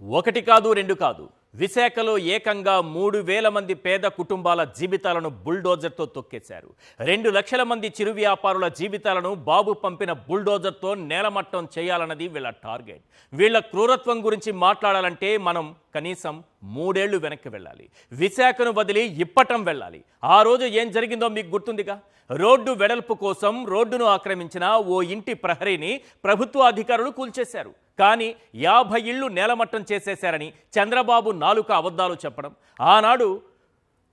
ఒకటి కాదు రెండు కాదు విశాఖలో ఏకంగా 3000 మంది పేద కుటుంబాల జీవితాలను బుల్డోజర్తో తొక్కేశారు. 2 లక్షల మంది చిరు వ్యాపారుల జీవితాలను బాబు పంపిన బుల్డోజర్తో నేలమట్టం చేయాలన్నది వీళ్ళ టార్గెట్. వీళ్ళ క్రూరత్వం గురించి మాట్లాడాలంటే మనం కనీసం 3 ఏళ్లు వెనక్కి వెళ్ళాలి. విశాఖను వదిలి ఇప్పటం వెళ్ళాలి. ఆ రోజు ఏం జరిగిందో మీకు గుర్తుందిగా. రోడ్డు వెడల్పు కోసం రోడ్డును ఆక్రమించిన ఓ ఇంటి ప్రహరీని ప్రభుత్వ అధికారులు కూల్చేశారు. కానీ 50 ఇళ్లు నేలమట్టం చేసేశారని చంద్రబాబు నాలుక అబద్ధాలు చెప్పడం, ఆనాడు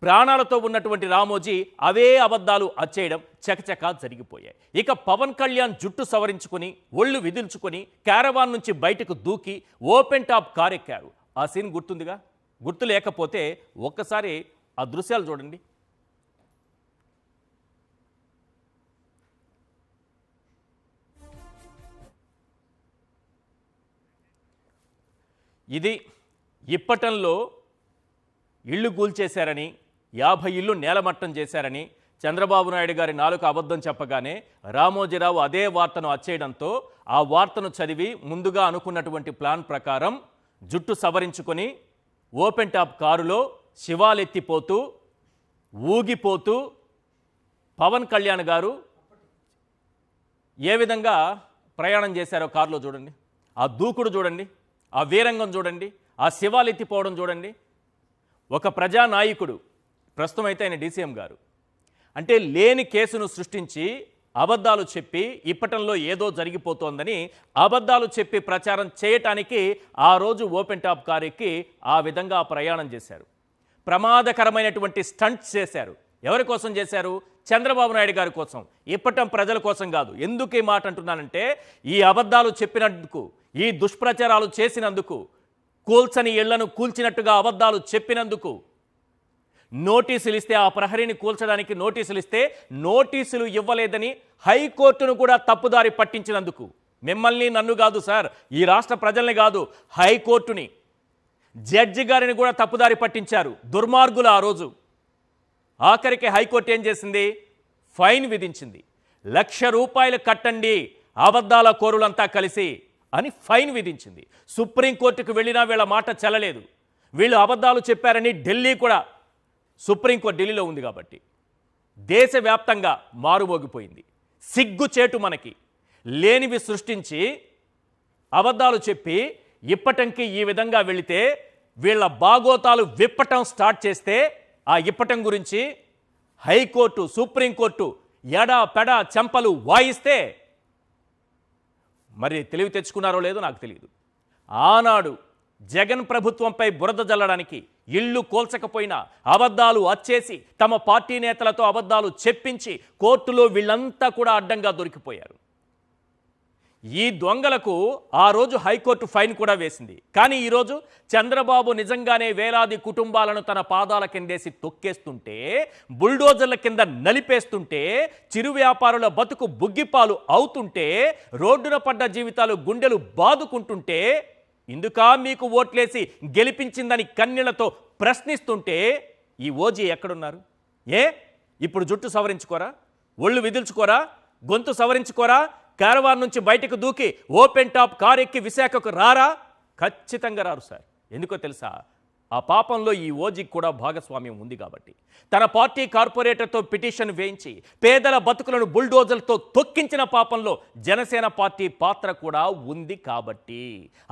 ప్రాణాలతో ఉన్నటువంటి రామోజీ అవే అబద్ధాలు అచ్చేయడం చకచకా జరిగిపోయాయి. ఇక పవన్ కళ్యాణ్ జుట్టు సవరించుకుని ఒళ్ళు విదిల్చుకొని క్యారవాన్ నుంచి బయటకు దూకి ఓపెన్ టాప్ కార్ ఎక్కారు. ఆ సీన్ గుర్తుందిగా. గుర్తు లేకపోతే ఒక్కసారి ఆ దృశ్యాలు చూడండి. ఇది ఇప్పటంలో ఇళ్ళు కూల్చేశారని 50 ఇళ్ళు నేలమట్టం చేశారని చంద్రబాబు నాయుడు గారి నాలుక అబద్ధం చెప్పగానే రామోజీరావు అదే వార్తను అచ్చేయడంతో ఆ వార్తను చదివి ముందుగా అనుకున్నటువంటి ప్లాన్ ప్రకారం జుట్టు సవరించుకొని ఓపెన్ టాప్ కారులో శివాలెత్తిపోతూ ఊగిపోతూ పవన్ కళ్యాణ్ గారు ఏ విధంగా ప్రయాణం చేశారో కారులో చూడండి. ఆ దూకుడు చూడండి, ఆ వీరంగం చూడండి, ఆ శివాలెత్తిపోవడం చూడండి. ఒక ప్రజానాయకుడు, ప్రస్తుతం అయితే ఆయన డీసీఎం గారు, అంటే లేని కేసును సృష్టించి అబద్ధాలు చెప్పి ఇప్పటంలో ఏదో జరిగిపోతోందని అబద్ధాలు చెప్పి ప్రచారం చేయటానికి ఆ రోజు ఓపెన్ టాప్ కార్ ఎక్కి ఆ విధంగా ప్రయాణం చేశారు. ప్రమాదకరమైనటువంటి స్టంట్స్ చేశారు. ఎవరి కోసం చేశారు? చంద్రబాబు నాయుడు గారి కోసం. ఇప్పటం ప్రజల కోసం కాదు. ఎందుకు ఈ మాట అంటున్నానంటే, ఈ అబద్ధాలు చెప్పినందుకు, ఈ దుష్ప్రచారాలు చేసినందుకు, కూల్చని ఇళ్లను కూల్చినట్టుగా అబద్ధాలు చెప్పినందుకు నోటీసులు ఇస్తే, ఆ ప్రహరీని కూల్చడానికి నోటీసులు ఇస్తే నోటీసులు ఇవ్వలేదని హైకోర్టును కూడా తప్పుదారి పట్టించినందుకు, మిమ్మల్ని నన్ను కాదు సార్, ఈ రాష్ట్ర ప్రజల్ని కాదు, హైకోర్టుని, జడ్జి గారిని కూడా తప్పుదారి పట్టించారు దుర్మార్గులు. ఆ రోజు ఆఖరికి హైకోర్టు ఏం చేసింది? ఫైన్ విధించింది. 1,00,000 రూపాయలు కట్టండి అబద్ధాల కోరులంతా కలిసి అని ఫైన్ విధించింది. సుప్రీంకోర్టుకు వెళ్ళినా వీళ్ళ మాట చెల్లలేదు. వీళ్ళు అబద్ధాలు చెప్పారని ఢిల్లీ కూడా, సుప్రీంకోర్టు ఢిల్లీలో ఉంది కాబట్టి దేశవ్యాప్తంగా మారుమోగిపోయింది. సిగ్గుచేటు మనకి. లేనివి సృష్టించి అబద్ధాలు చెప్పి ఇప్పటంకి ఈ విధంగా వెళితే, వీళ్ళ బాగోతాలు విప్పటం స్టార్ట్ చేస్తే, ఆ ఇప్పటం గురించి హైకోర్టు, సుప్రీంకోర్టు ఎడా పెడా చెంపలు వాయిస్తే మరి తెలివి తెచ్చుకున్నారో లేదో నాకు తెలియదు. ఆనాడు జగన్ ప్రభుత్వంపై బురద జల్లడానికి, ఇళ్ళు కోల్చకపోయినా అబద్ధాలు అచ్చేసి తమ పార్టీ నేతలతో అబద్ధాలు చెప్పించి కోర్టులో వీళ్ళంతా కూడా అడ్డంగా దొరికిపోయారు. ఈ దొంగలకు ఆ రోజు హైకోర్టు ఫైన్ కూడా వేసింది. కానీ ఈరోజు చంద్రబాబు నిజంగానే వేలాది కుటుంబాలను తన పాదాల కిందేసి తొక్కేస్తుంటే, బుల్డోజర్ల కింద నలిపేస్తుంటే, చిరు వ్యాపారుల బతుకు బుగ్గిపాలు అవుతుంటే, రోడ్డున పడ్డ జీవితాలు గుండెలు బాదుకుంటుంటే, ఇందుకా మీకు ఓట్లేసి గెలిపించిందని కన్నీళ్లతో ప్రశ్నిస్తుంటే ఈ ఓజీ ఎక్కడున్నారు? ఇప్పుడు జుట్టు సవరించుకోరా? ఒళ్ళు విదిల్చుకోరా? గొంతు సవరించుకోరా? క్యారవాన్ నుంచి బయటకు దూకి ఓపెన్ టాప్ కార్ ఎక్కి విశాఖకు రారా? ఖచ్చితంగా రారు సార్. ఎందుకో తెలుసా? ఆ పాపంలో ఈ ఓజీకి కూడా భాగస్వామ్యం ఉంది కాబట్టి. తన పార్టీ కార్పొరేటర్తో పిటిషన్ వేయించి పేదల బతుకులను బుల్డోజర్లతో తొక్కించిన పాపంలో జనసేన పార్టీ పాత్ర కూడా ఉంది కాబట్టి.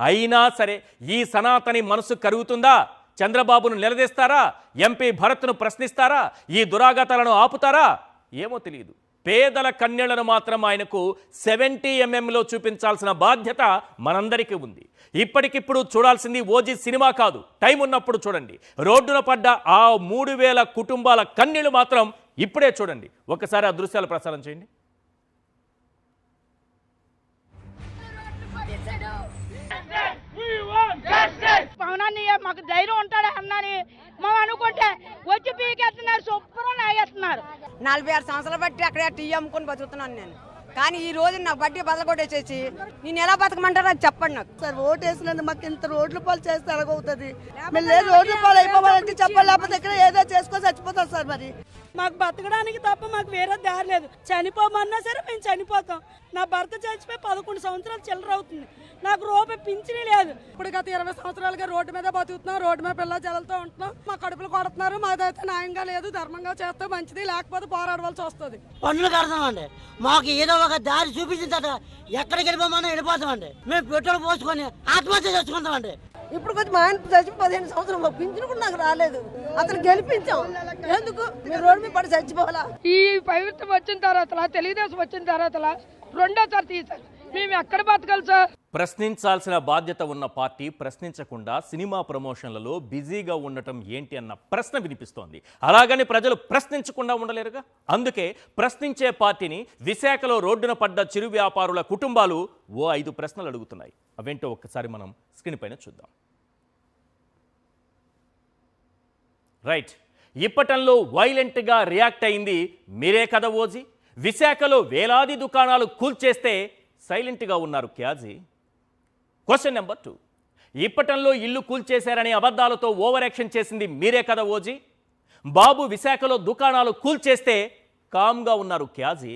అయినా సరే ఈ సనాతని మనసు కరుగుతుందా? చంద్రబాబును నిలదీస్తారా? ఎంపీ భరత్ను ప్రశ్నిస్తారా? ఈ దురాగతాలను ఆపుతారా? ఏమో తెలియదు. పేదల కన్నీళ్లను మాత్రం ఆయనకు 70 mm చూపించాల్సిన బాధ్యత మనందరికీ ఉంది. ఇప్పటికిప్పుడు చూడాల్సింది ఓజీ సినిమా కాదు, టైం ఉన్నప్పుడు చూడండి. రోడ్డున పడ్డ ఆ 3000 కుటుంబాల కన్నీళ్లు మాత్రం ఇప్పుడే చూడండి. ఒకసారి ఆ దృశ్యాలు ప్రసారం చేయండి. పవనాన్ని మాకు ధైర్యం ఉంటాడా అన్నని మేము అనుకుంటే వచ్చి పీకేస్తున్నారు, శుభ్రం లాగేస్తున్నారు. 46 సంవత్సరాలు బట్టి అక్కడే టీ అమ్ముకొని బతుకుతున్నాను నేను. కానీ ఈ రోజు నాకు బట్టి బదలకొట్టేసేసి నేను ఎలా బతకమంటారో అది చెప్పండి నాకు. సార్ ఓటు వేసినందుకు మాకు ఇంత రోడ్ల పాలు చేస్తే ఎలాగవుతుంది? మేము లేదు రోడ్ల పాలు అయిపోవాలంటే చెప్పాలి, లేకపోతే ఇక్కడ ఏదో చేసుకొని చచ్చిపోతాం సార్. మరి మాకు బతకడానికి తప్ప మాకు వేరే దారి లేదు. చనిపోమన్నా సరే మేము చనిపోతాం. నా భర్త చచ్చిపోయి 11 సంవత్సరాలు చిల్లర అవుతుంది. నాకు రూపాయి పింఛనీ లేదు. ఇప్పుడు గత 20 సంవత్సరాలుగా రోడ్డు మీద బతుకుతున్నాం. రోడ్డు మీద పిల్లలు చదువుతూ ఉంటున్నాం. మా కడుపులు కొడుతున్నారు. మాదైతే న్యాయంగా లేదు. ధర్మంగా చేస్తే మంచిది, లేకపోతే పోరాడవలసి వస్తుంది. పన్నులు కడతామండి. మాకు ఏదో ఒక దారి చూపించిన తర్వాత ఎక్కడికి వెళ్ళిపోమన్నా వెళ్ళిపోతామండి. మేము పెట్రోల్ పోసుకొని ఆత్మహత్య చేసుకుంటామండి. ఇప్పుడు కొంచెం మా ఆయన చచ్చిపోయి 15 సంవత్సరం పింఛను కూడా నాకు రాలేదు. అతను గెలిపించాం. ఎందుకు మీరు రోడ్డు మీద పడి చచ్చిపోవాలా? ఈ ప్రభుత్వం వచ్చిన తర్వాత, తెలుగుదేశం వచ్చిన తర్వాత రెండోసారి తీశారు. మేము ఎక్కడ బతకాలి సార్? ప్రశ్నించాల్సిన బాధ్యత ఉన్న పార్టీ ప్రశ్నించకుండా సినిమా ప్రమోషన్లలో బిజీగా ఉండటం ఏంటి అన్న ప్రశ్న వినిపిస్తోంది. అలాగని ప్రజలు ప్రశ్నించకుండా ఉండలేరుగా. అందుకే ప్రశ్నించే పార్టీని విశాఖలో రోడ్డున పడ్డ చిరు వ్యాపారుల కుటుంబాలు ఓ 5 ప్రశ్నలు అడుగుతున్నాయి. అవేంటో ఒక్కసారి మనం స్క్రీన్ పైన చూద్దాం. రైట్, ఇప్పటంలో వైలెంట్గా రియాక్ట్ అయింది మీరే కదా ఓజీ. విశాఖలో వేలాది దుకాణాలు కూల్చేస్తే సైలెంట్గా ఉన్నారు క్యాజీ. క్వశ్చన్ నెంబర్ 2, ఇప్పటంలో ఇల్లు కూల్చేశారని అబద్ధాలతో ఓవర్ యాక్షన్ చేసింది మీరే కదా ఓజీ. బాబు విశాఖలో దుకాణాలు కూల్చేస్తే కామ్గా ఉన్నారు క్యాజీ.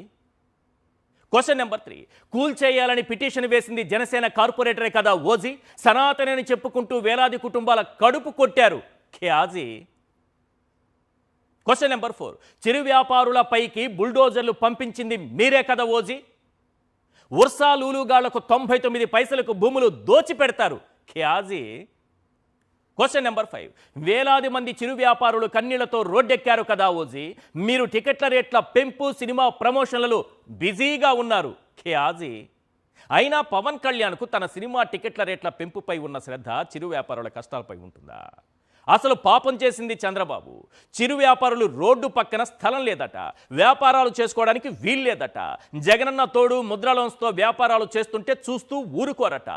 క్వశ్చన్ నెంబర్ 3, కూల్చేయాలని పిటిషన్ వేసింది జనసేన కార్పొరేటరే కదా ఓజీ. సనాతనని చెప్పుకుంటూ వేలాది కుటుంబాల కడుపు కొట్టారు క్యాజీ. క్వశ్చన్ నెంబర్ 4, చిరు వ్యాపారుల పైకి బుల్డోజర్లు పంపించింది మీరే కదా ఓజీ. ఉర్సా లూలుగాళ్లకు 99 పైసలకు భూములు దోచిపెడతారు క్యాజీ. క్వశ్చన్ నెంబర్ 5, వేలాది మంది చిరు వ్యాపారులు కన్నీళ్లతో రోడ్డెక్కారు కదా ఓజీ. మీరు టికెట్ల రేట్ల పెంపు, సినిమా ప్రమోషన్లలో బిజీగా ఉన్నారు క్యాజీ. అయినా పవన్ కళ్యాణ్కు తన సినిమా టికెట్ల రేట్ల పెంపుపై ఉన్న శ్రద్ధ చిరు వ్యాపారుల కష్టాలపై ఉంటుందా? అసలు పాపం చేసింది చంద్రబాబు. చిరు వ్యాపారులు రోడ్డు పక్కన స్థలం లేదట, వ్యాపారాలు చేసుకోవడానికి వీల్లేదట. జగనన్న తోడు ముద్రా లోన్స్తో వ్యాపారాలు చేస్తుంటే చూస్తూ ఊరుకోరట.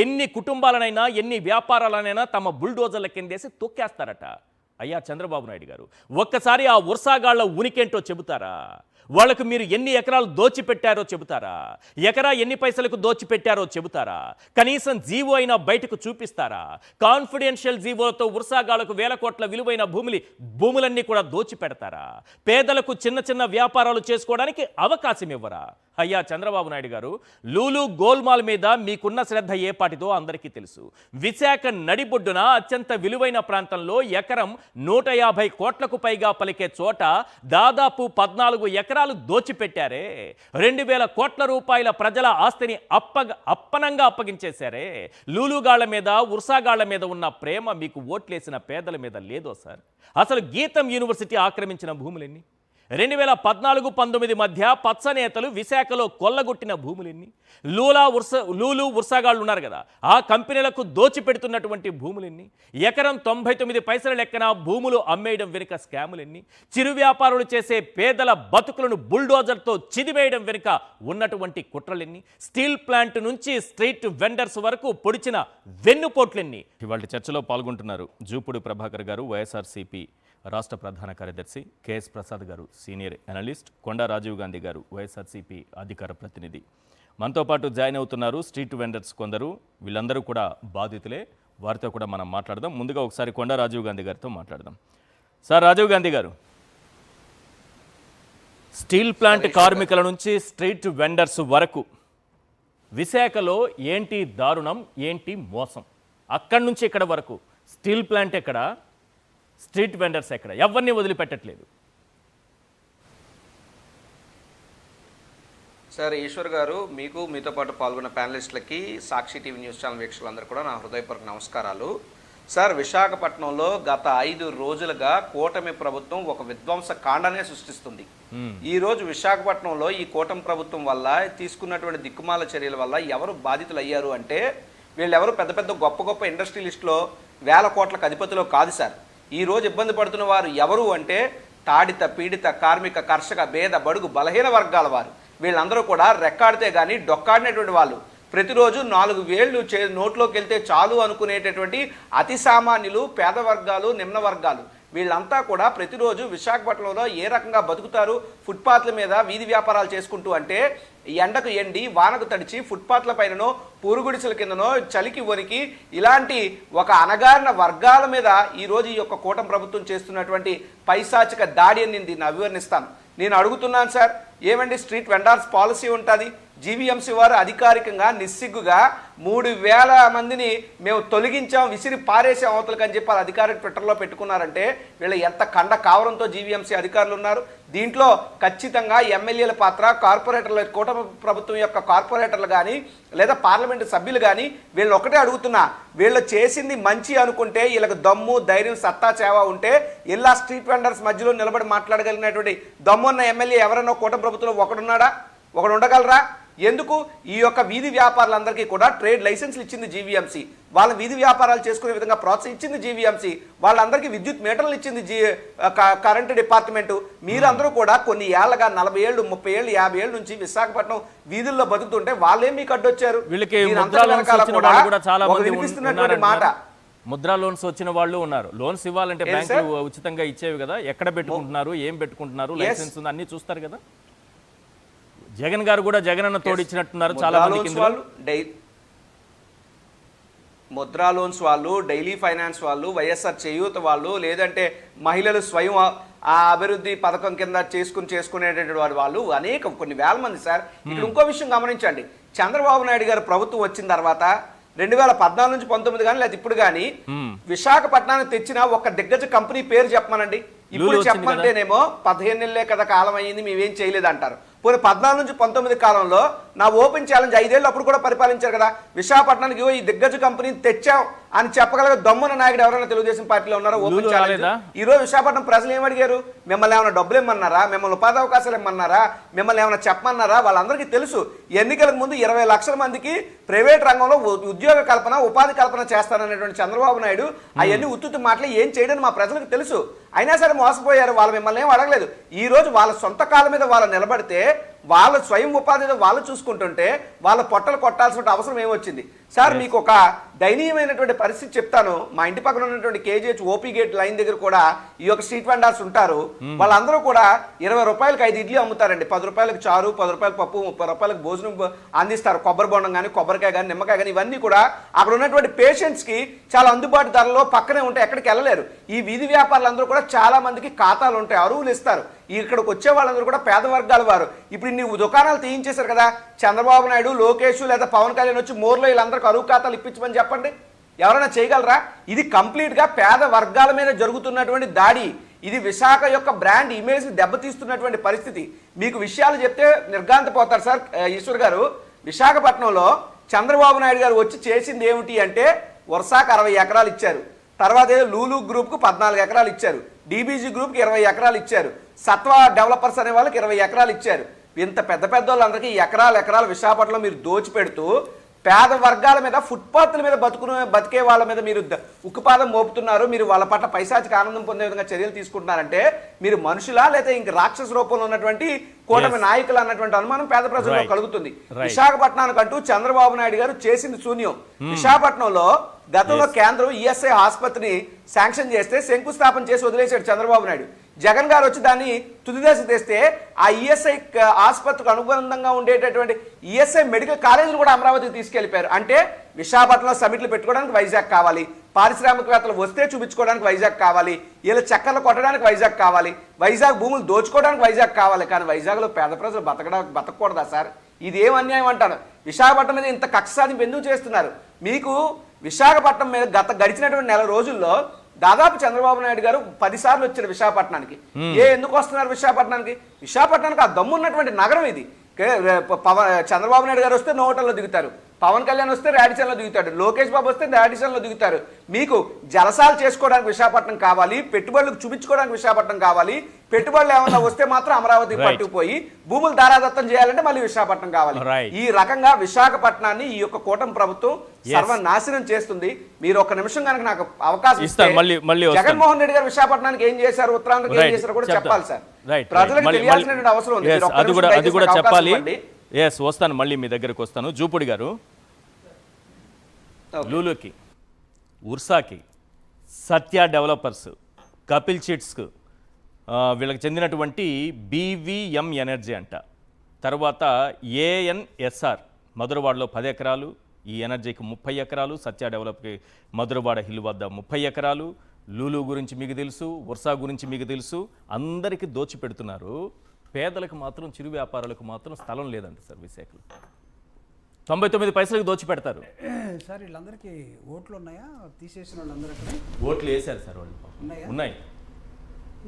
ఎన్ని కుటుంబాలనైనా ఎన్ని వ్యాపారాలనైనా తమ బుల్డోజర్ల కిందేసి తొక్కేస్తారట. అయ్యా చంద్రబాబు నాయుడు గారు, ఒక్కసారి ఆ ఉర్సాగాళ్ల ఉనికేంటో చెబుతారా? వాళ్ళకు మీరు ఎన్ని ఎకరాలు దోచిపెట్టారో చెబుతారా? ఎకరా ఎన్ని పైసలకు దోచిపెట్టారో చెబుతారా? కనీసం జీవో అయినా బయటకు చూపిస్తారా? కాన్ఫిడెన్షియల్ జీవోలతో ఉర్సాగాళ్లకు వేల కోట్ల విలువైన భూములన్నీ కూడా దోచిపెడతారా? పేదలకు చిన్న చిన్న వ్యాపారాలు చేసుకోవడానికి అవకాశం ఇవ్వరా? అయ్యా చంద్రబాబు నాయుడు గారు, లూలు గోల్మాల్ మీద మీకున్న శ్రద్ధ ఏపాటిదో అందరికీ తెలుసు. విశాఖ నడిబొడ్డున అత్యంత విలువైన ప్రాంతంలో ఎకరం 150 కోట్లకు పైగా పలికే చోట దాదాపు 14 ఎకరాలు దోచిపెట్టారే. 2000 కోట్ల రూపాయల ప్రజల ఆస్తిని అప్పనంగా అప్పగించేశారే. లూలుగాళ్ల మీద, ఉర్సాగాళ్ల మీద ఉన్న ప్రేమ మీకు ఓట్లేసిన పేదల మీద లేదో సార్? అసలు గీతం యూనివర్సిటీ ఆక్రమించిన భూములెన్ని? 2014-19 మధ్య పచ్చనేతలు విశాఖలో కొల్లగొట్టిన భూములెన్ని? లూలు ఉర్సాగాళ్ళు ఉన్నారు కదా, ఆ కంపెనీలకు దోచిపెడుతున్నటువంటి భూములెన్ని? ఎకరం 99 పైసల లెక్కన భూములు అమ్మేయడం వెనుక స్కాములెన్ని? చిరు వ్యాపారులు చేసే పేదల బతుకులను బుల్డోజర్తో చిదివేయడం వెనుక ఉన్నటువంటి కుట్రలెన్ని? స్టీల్ ప్లాంట్ నుంచి స్ట్రీట్ వెండర్స్ వరకు పొడిచిన వెన్నుపోట్లెన్ని? ఇవాళ చర్చలో పాల్గొంటున్నారు జూపూడి ప్రభాకర్ గారు, వైఎస్ఆర్సీపీ రాష్ట్ర ప్రధాన కార్యదర్శి, కేఎస్ ప్రసాద్ గారు సీనియర్ అనలిస్ట్, కొండా రాజీవ్ గాంధీ గారు వైఎస్ఆర్సీపీ అధికార ప్రతినిధి. మనతో పాటు జాయిన్ అవుతున్నారు స్ట్రీట్ వెండర్స్ కొందరు. వీళ్ళందరూ కూడా బాధితులే. వారితో కూడా మనం మాట్లాడదాం. ముందుగా ఒకసారి కొండా రాజీవ్ గాంధీ గారితో మాట్లాడదాం. సార్ రాజీవ్ గాంధీ గారు, స్టీల్ ప్లాంట్ కార్మికుల నుంచి స్ట్రీట్ వెండర్స్ వరకు విశాఖలో ఏంటి దారుణం, ఏంటి మోసం? అక్కడి నుంచి ఇక్కడ వరకు స్టీల్ ప్లాంట్ ఎక్కడ, స్ట్రీట్ వెండర్స్ ఎక్కడ? ఎవరిని వదిలిపెట్టట్లేదు. సార్ ఈశ్వర్ గారు, మీకు మీతో పాటు పాల్గొన్న ప్యానలిస్టులకి, సాక్షి టీవీ న్యూస్ ఛానల్ వీక్షకులందరూ కూడా నా హృదయపూర్వక నమస్కారాలు. సార్, విశాఖపట్నంలో గత 5 రోజులుగా కూటమి ప్రభుత్వం ఒక విధ్వంస కాండనే సృష్టిస్తుంది. ఈ రోజు విశాఖపట్నంలో ఈ కూటమి ప్రభుత్వం వల్ల తీసుకున్నటువంటి దిక్కుమాల చర్యల వల్ల ఎవరు బాధితులు అయ్యారు అంటే, వీళ్ళెవరు పెద్ద పెద్ద గొప్ప ఇండస్ట్రియలిస్టులో వేల కోట్లకు అధిపతిలో కాదు సార్. ఈ రోజు ఇబ్బంది పడుతున్న వారు ఎవరు అంటే, తాడిత పీడిత కార్మిక కర్షక భేద బడుగు బలహీన వర్గాల వారు. వీళ్ళందరూ కూడా రెక్కాడితే కానీ డొక్కాడినటువంటి వాళ్ళు. ప్రతిరోజు 4 వేళ్ళు నోట్లోకి వెళ్తే చాలు అనుకునేటటువంటి అతి సామాన్యులు, పేద వర్గాలు, నిమ్న వర్గాలు. వీళ్ళంతా కూడా ప్రతిరోజు విశాఖపట్నంలో ఏ రకంగా బతుకుతారు, ఫుట్పాత్ల మీద వీధి వ్యాపారాలు చేసుకుంటూ అంటే ఎండకు ఎండి వానకు తడిచి ఫుట్పాత్ల పైననో పూరుగుడిసెల కిందనో చలికి వణికి ఇలాంటి ఒక అణగారిన వర్గాల మీద ఈరోజు ఈ యొక్క కూటమి ప్రభుత్వం చేస్తున్నటువంటి పైశాచిక దాడి అని నేను దీన్ని అభివర్ణిస్తాను. నేను అడుగుతున్నాను సార్, ఏమండి స్ట్రీట్ వెండర్స్ పాలసీ ఉంటుంది, జీవీఎంసీ వారు అధికారికంగా నిస్సిగ్గుగా 3000 మందిని మేము తొలగించాం, విసిరి పారేసాం అవతలకి అని చెప్పి అధికారిక ట్విట్టర్లో పెట్టుకున్నారంటే వీళ్ళు ఎంత కండ కావరంతో జీవీఎంసీ అధికారులు ఉన్నారు. దీంట్లో ఖచ్చితంగా ఎమ్మెల్యేల పాత్ర, కార్పొరేటర్ల కూటమి ప్రభుత్వం యొక్క కార్పొరేటర్లు కానీ లేదా పార్లమెంటు సభ్యులు కానీ వీళ్ళు ఒకటే అడుగుతున్నా, వీళ్ళు చేసింది మంచి అనుకుంటే వీళ్ళకి దమ్ము ధైర్యం సత్తా చేవ ఉంటే ఇలా స్ట్రీట్ వెండర్స్ మధ్యలో నిలబడి మాట్లాడగలిగినటువంటి దమ్మున్న ఎమ్మెల్యే ఎవరైనా కూటమి ప్రభుత్వంలో ఒకడున్నాడా? ఒకడు ఉండగలరా? ఎందుకు ఈ యొక్క వీధి వ్యాపారులందరికీ కూడా ట్రేడ్ లైసెన్స్లు ఇచ్చింది జీవీఎంసీ, వాళ్ళ వీధి వ్యాపారాలు చేసుకునే విధంగా ప్రోత్సహించింది జీవీఎంసీ, వాళ్ళందరికీ విద్యుత్ మీటర్లు ఇచ్చింది కరెంటు డిపార్ట్మెంటు. మీరందరూ కూడా కొన్ని ఏళ్ళగా 40 ఏళ్ళు 30 ఏళ్ళు 50 ఏళ్ళ నుంచి విశాఖపట్నం వీధుల్లో బతుకుతుంటే వాళ్ళే మీకు అడ్డొచ్చారు. వినిపిస్తున్నటువంటి మాట, ముద్రా లోన్స్ వచ్చిన వాళ్ళు ఉన్నారు. లోన్స్ ఇవ్వాలంటే బ్యాంకులు ఉచితంగా ఇచ్చేవి కదా, ఎక్కడ పెట్టుకుంటున్నారు, ఏం పెట్టుకుంటున్నారు, లైసెన్స్ ఉంది అన్ని చూస్తారు కదా. జగన్ గారు కూడా జగన్ అన్న తోడిచ్చినట్టున్నారు చాలా మందికి. ముద్రా లోన్స్ వాళ్ళు, డైలీ ఫైనాన్స్ వాళ్ళు, వైఎస్ఆర్ చేయూత వాళ్ళు, లేదంటే మహిళలు స్వయం ఆ అభివృద్ధి పథకం కింద చేసుకునేటటువంటి వాళ్ళు కొన్ని వేల మంది సార్. ఇక్కడ ఇంకో విషయం గమనించండి, చంద్రబాబు నాయుడు గారు ప్రభుత్వం వచ్చిన తర్వాత 2014 నుంచి 19 కానీ లేదా ఇప్పుడు కానీ విశాఖపట్నానికి తెచ్చిన ఒక దిగ్గజ కంపెనీ పేరు చెప్పమనండి. ఇప్పుడు చెప్పమంటేనేమో 15 నెలలే కదా కాలం అయ్యింది మేమేం చేయలేదు అంటారు. పోనీ 14 నుంచి 19 కాలంలో నా ఓపెన్ ఛాలెంజ్ 5 ఏళ్ళు అప్పుడు కూడా పరిపాలించారు కదా. విశాఖపట్నానికి ఈ దిగ్గజ కంపెనీని తెచ్చాం అని చెప్పగల దమ్మున నాయకుడు ఎవరైనా తెలుగుదేశం పార్టీలో ఉన్నారో? Open challenge. ఈ రోజు విశాఖపట్నం ప్రజలు ఏమడిగారు? మిమ్మల్ని ఏమైనా డబ్బులు ఇమ్మన్నారా? మిమ్మల్ని ఉపాధి అవకాశాలు ఇమ్మన్నారా? మిమ్మల్ని ఏమైనా చెప్పమన్నారా? వాళ్ళందరికీ తెలుసు ఎన్నికలకు ముందు 20 లక్షల మందికి ప్రైవేట్ రంగంలో ఉద్యోగ కల్పన, ఉపాధి కల్పన చేస్తాననేటువంటి చంద్రబాబు నాయుడు అవన్నీ ఉత్తుత్తి మాటలు ఏం చేయడం మా ప్రజలకు తెలుసు. అయినా సరే మోసపోయారు. వాళ్ళు మిమ్మల్ని ఏం అడగలేదు. ఈ రోజు వాళ్ళ సొంత కాళ్ళ మీద వాళ్ళు నిలబడితే, వాళ్ళ స్వయం ఉపాధిలో వాళ్ళు చూసుకుంటుంటే వాళ్ళ పొట్టలు కొట్టాల్సిన అవసరం ఏమొచ్చింది సార్? మీకు ఒక దయనీయమైనటువంటి పరిస్థితి చెప్తాను. మా ఇంటి పక్కన ఉన్నటువంటి కేజీహెచ్ ఓపీ గేట్ లైన్ దగ్గర కూడా ఈ యొక్క స్ట్రీట్ వెండర్స్ ఉంటారు. వాళ్ళందరూ కూడా 20 రూపాయలకి 5 ఇడ్లీ అమ్ముతారండి, 10 రూపాయలకు చారు, 10 రూపాయలకు పప్పు, 30 రూపాయలకు భోజనం అందిస్తారు. కొబ్బరి బొండం కానీ, కొబ్బరికాయ కానీ, నిమ్మకాయ కానీ, ఇవన్నీ కూడా అక్కడ ఉన్నటువంటి పేషెంట్స్ కి చాలా అందుబాటు ధరలో పక్కనే ఉంటాయి, ఎక్కడికి వెళ్ళలేరు. ఈ వీధి వ్యాపారులందరూ కూడా చాలా మందికి ఖాతాలు ఉంటాయి, అరువులు ఇస్తారు. ఇక్కడికి వచ్చే వాళ్ళందరూ కూడా పేద వర్గాల వారు. ఇప్పుడు ఇన్ని దుకాణాలు తీయించేశారు కదా, చంద్రబాబు నాయుడు, లోకేష్ లేదా పవన్ కళ్యాణ్ వచ్చి మోర్లో వీళ్ళందరికీ అరువు ఖాతాలు ఇప్పించమని చెప్పండి, ఎవరైనా చేయగలరా? ఇది కంప్లీట్గా పేద వర్గాల మీద జరుగుతున్నటువంటి దాడి. ఇది విశాఖ యొక్క బ్రాండ్ ఇమేజ్ని దెబ్బతీస్తున్నటువంటి పరిస్థితి. మీకు విషయాలు చెప్తే నిర్ఘాంతపోతారు సార్. ఈశ్వర్ గారు, విశాఖపట్నంలో చంద్రబాబు నాయుడు గారు వచ్చి చేసింది ఏమిటి అంటే, వర్షాకు 60 ఎకరాలు ఇచ్చారు. తర్వాత లూలు గ్రూప్కు 14 ఎకరాలు ఇచ్చారు. డీబీజీ గ్రూప్కి 20 ఎకరాలు ఇచ్చారు. సత్వా డెవలపర్స్ అనే వాళ్ళకి 20 ఎకరాలు ఇచ్చారు. ఇంత పెద్ద పెద్ద వాళ్ళందరికీ ఎకరాలు విశాఖపట్నంలో మీరు దోచిపెడుతూ పేద వర్గాల మీద, ఫుట్పాత్ల మీద బతికే వాళ్ళ మీద మీరు ఉక్కుపాదం మోపుతున్నారు. మీరు వాళ్ళ పట్ల పైశాచిక ఆనందం పొందే విధంగా చర్యలు తీసుకుంటున్నారంటే మీరు మనుషులా లేదా ఇంక రాక్షస రూపంలో ఉన్నటువంటి కూటమి నాయకులు అన్నటువంటి అనుమానం పేద ప్రజల్లో కలుగుతుంది. విశాఖపట్నానికంటూ చంద్రబాబు నాయుడు గారు చేసింది శూన్యం. విశాఖపట్నంలో గతంలో కేంద్రం ఈఎస్ఐ ఆసుపత్రిని శాంక్షన్ చేస్తే శంకుస్థాపన చేసి వదిలేశాడు చంద్రబాబు నాయుడు. జగన్ గారు వచ్చి దాన్ని తుదిదశ తెస్తే ఆ ఈఎస్ఐ ఆసుపత్రికి అనుబంధంగా ఉండేటటువంటి ఈఎస్ఐ మెడికల్ కాలేజీలు కూడా అమరావతికి తీసుకెళ్లిపోయారు. అంటే విశాఖపట్నంలో సమిట్లు పెట్టుకోవడానికి వైజాగ్ కావాలి, పారిశ్రామికవేత్తలు వస్తే చూపించుకోవడానికి వైజాగ్ కావాలి, వీళ్ళ చక్కర్లు కొట్టడానికి వైజాగ్ కావాలి, వైజాగ్ భూములు దోచుకోవడానికి వైజాగ్ కావాలి. కానీ వైజాగ్లో పేద ప్రజలు బతకూడదా సార్? ఇది ఏం అన్యాయం అంటాను. విశాఖపట్నం మీద ఇంత కక్ష సాధింపు ఎందుకు చేస్తున్నారు? మీకు విశాఖపట్నం మీద గడిచినటువంటి నెల రోజుల్లో దాదాపు చంద్రబాబు నాయుడు గారు 10 సార్లు వచ్చారు విశాఖపట్నానికి. ఎందుకు వస్తున్నారు విశాఖపట్నానికి? విశాఖపట్నానికి ఆ దమ్మున్నటువంటి నగరం ఇది. చంద్రబాబు నాయుడు గారు వస్తే నోటల్లో దిగుతారు, పవన్ కళ్యాణ్ వస్తే రాడిసన్లో దిగుతాడు, లోకేష్ బాబు వస్తే రాడిసన్లో దిగుతారు. మీకు జలసాలు చేసుకోవడానికి విశాఖపట్నం కావాలి, పెట్టుబడులకు చూపించుకోవడానికి విశాఖపట్నం కావాలి. పెట్టుబడులు ఏమన్నా వస్తే మాత్రం అమరావతి పట్టుకుపోయి భూములు దారాదత్తం చేయాలంటే మళ్ళీ విశాఖపట్నం కావాలి. ఈ రకంగా విశాఖపట్నాన్ని ఈ యొక్క కూటమి ప్రభుత్వం సర్వనాశనం చేస్తుంది. మీరు ఒక నిమిషం కనుక నాకు అవకాశం ఇస్తే, జగన్మోహన్ రెడ్డి గారు విశాఖపట్నానికి ఏం చేశారు, ఉత్తరాంధ్రకి ఏం చేశారో కూడా చెప్పాలి సార్. ప్రజలకు తెలియాల్సినటువంటి అవసరం ఉంది. అది కూడా చెప్పాలి. వస్తాను, మళ్ళీ మీ దగ్గరకు వస్తాను. జూపుడి గారు, లూలుకి, ఉర్సాకి, సత్య డెవలపర్స్ కపిల్ చిట్స్ వీళ్ళకి చెందినటువంటి బీవీఎం ఎనర్జీ అంట. తర్వాత ఏఎన్ఎస్ఆర్ మధురవాడలో 10 ఎకరాలు, ఈ ఎనర్జీకి 30 ఎకరాలు, సత్య డెవలప్కి మధురవాడ హిల్ వద్ద 30 ఎకరాలు. లూలు గురించి మీకు తెలుసు, వర్షా గురించి మీకు తెలుసు. అందరికీ దోచిపెడుతున్నారు, పేదలకు మాత్రం, చిరు వ్యాపారులకు మాత్రం స్థలం లేదంట సార్ విశాఖలో. 99 పైసలకు దోచిపెడతారు సార్. వీళ్ళందరికీ ఓట్లు ఉన్నాయా? తీసేసిన వాళ్ళందరూ అక్కడ ఓట్లు వేశారు సార్ వాళ్ళు. ఉన్నాయి.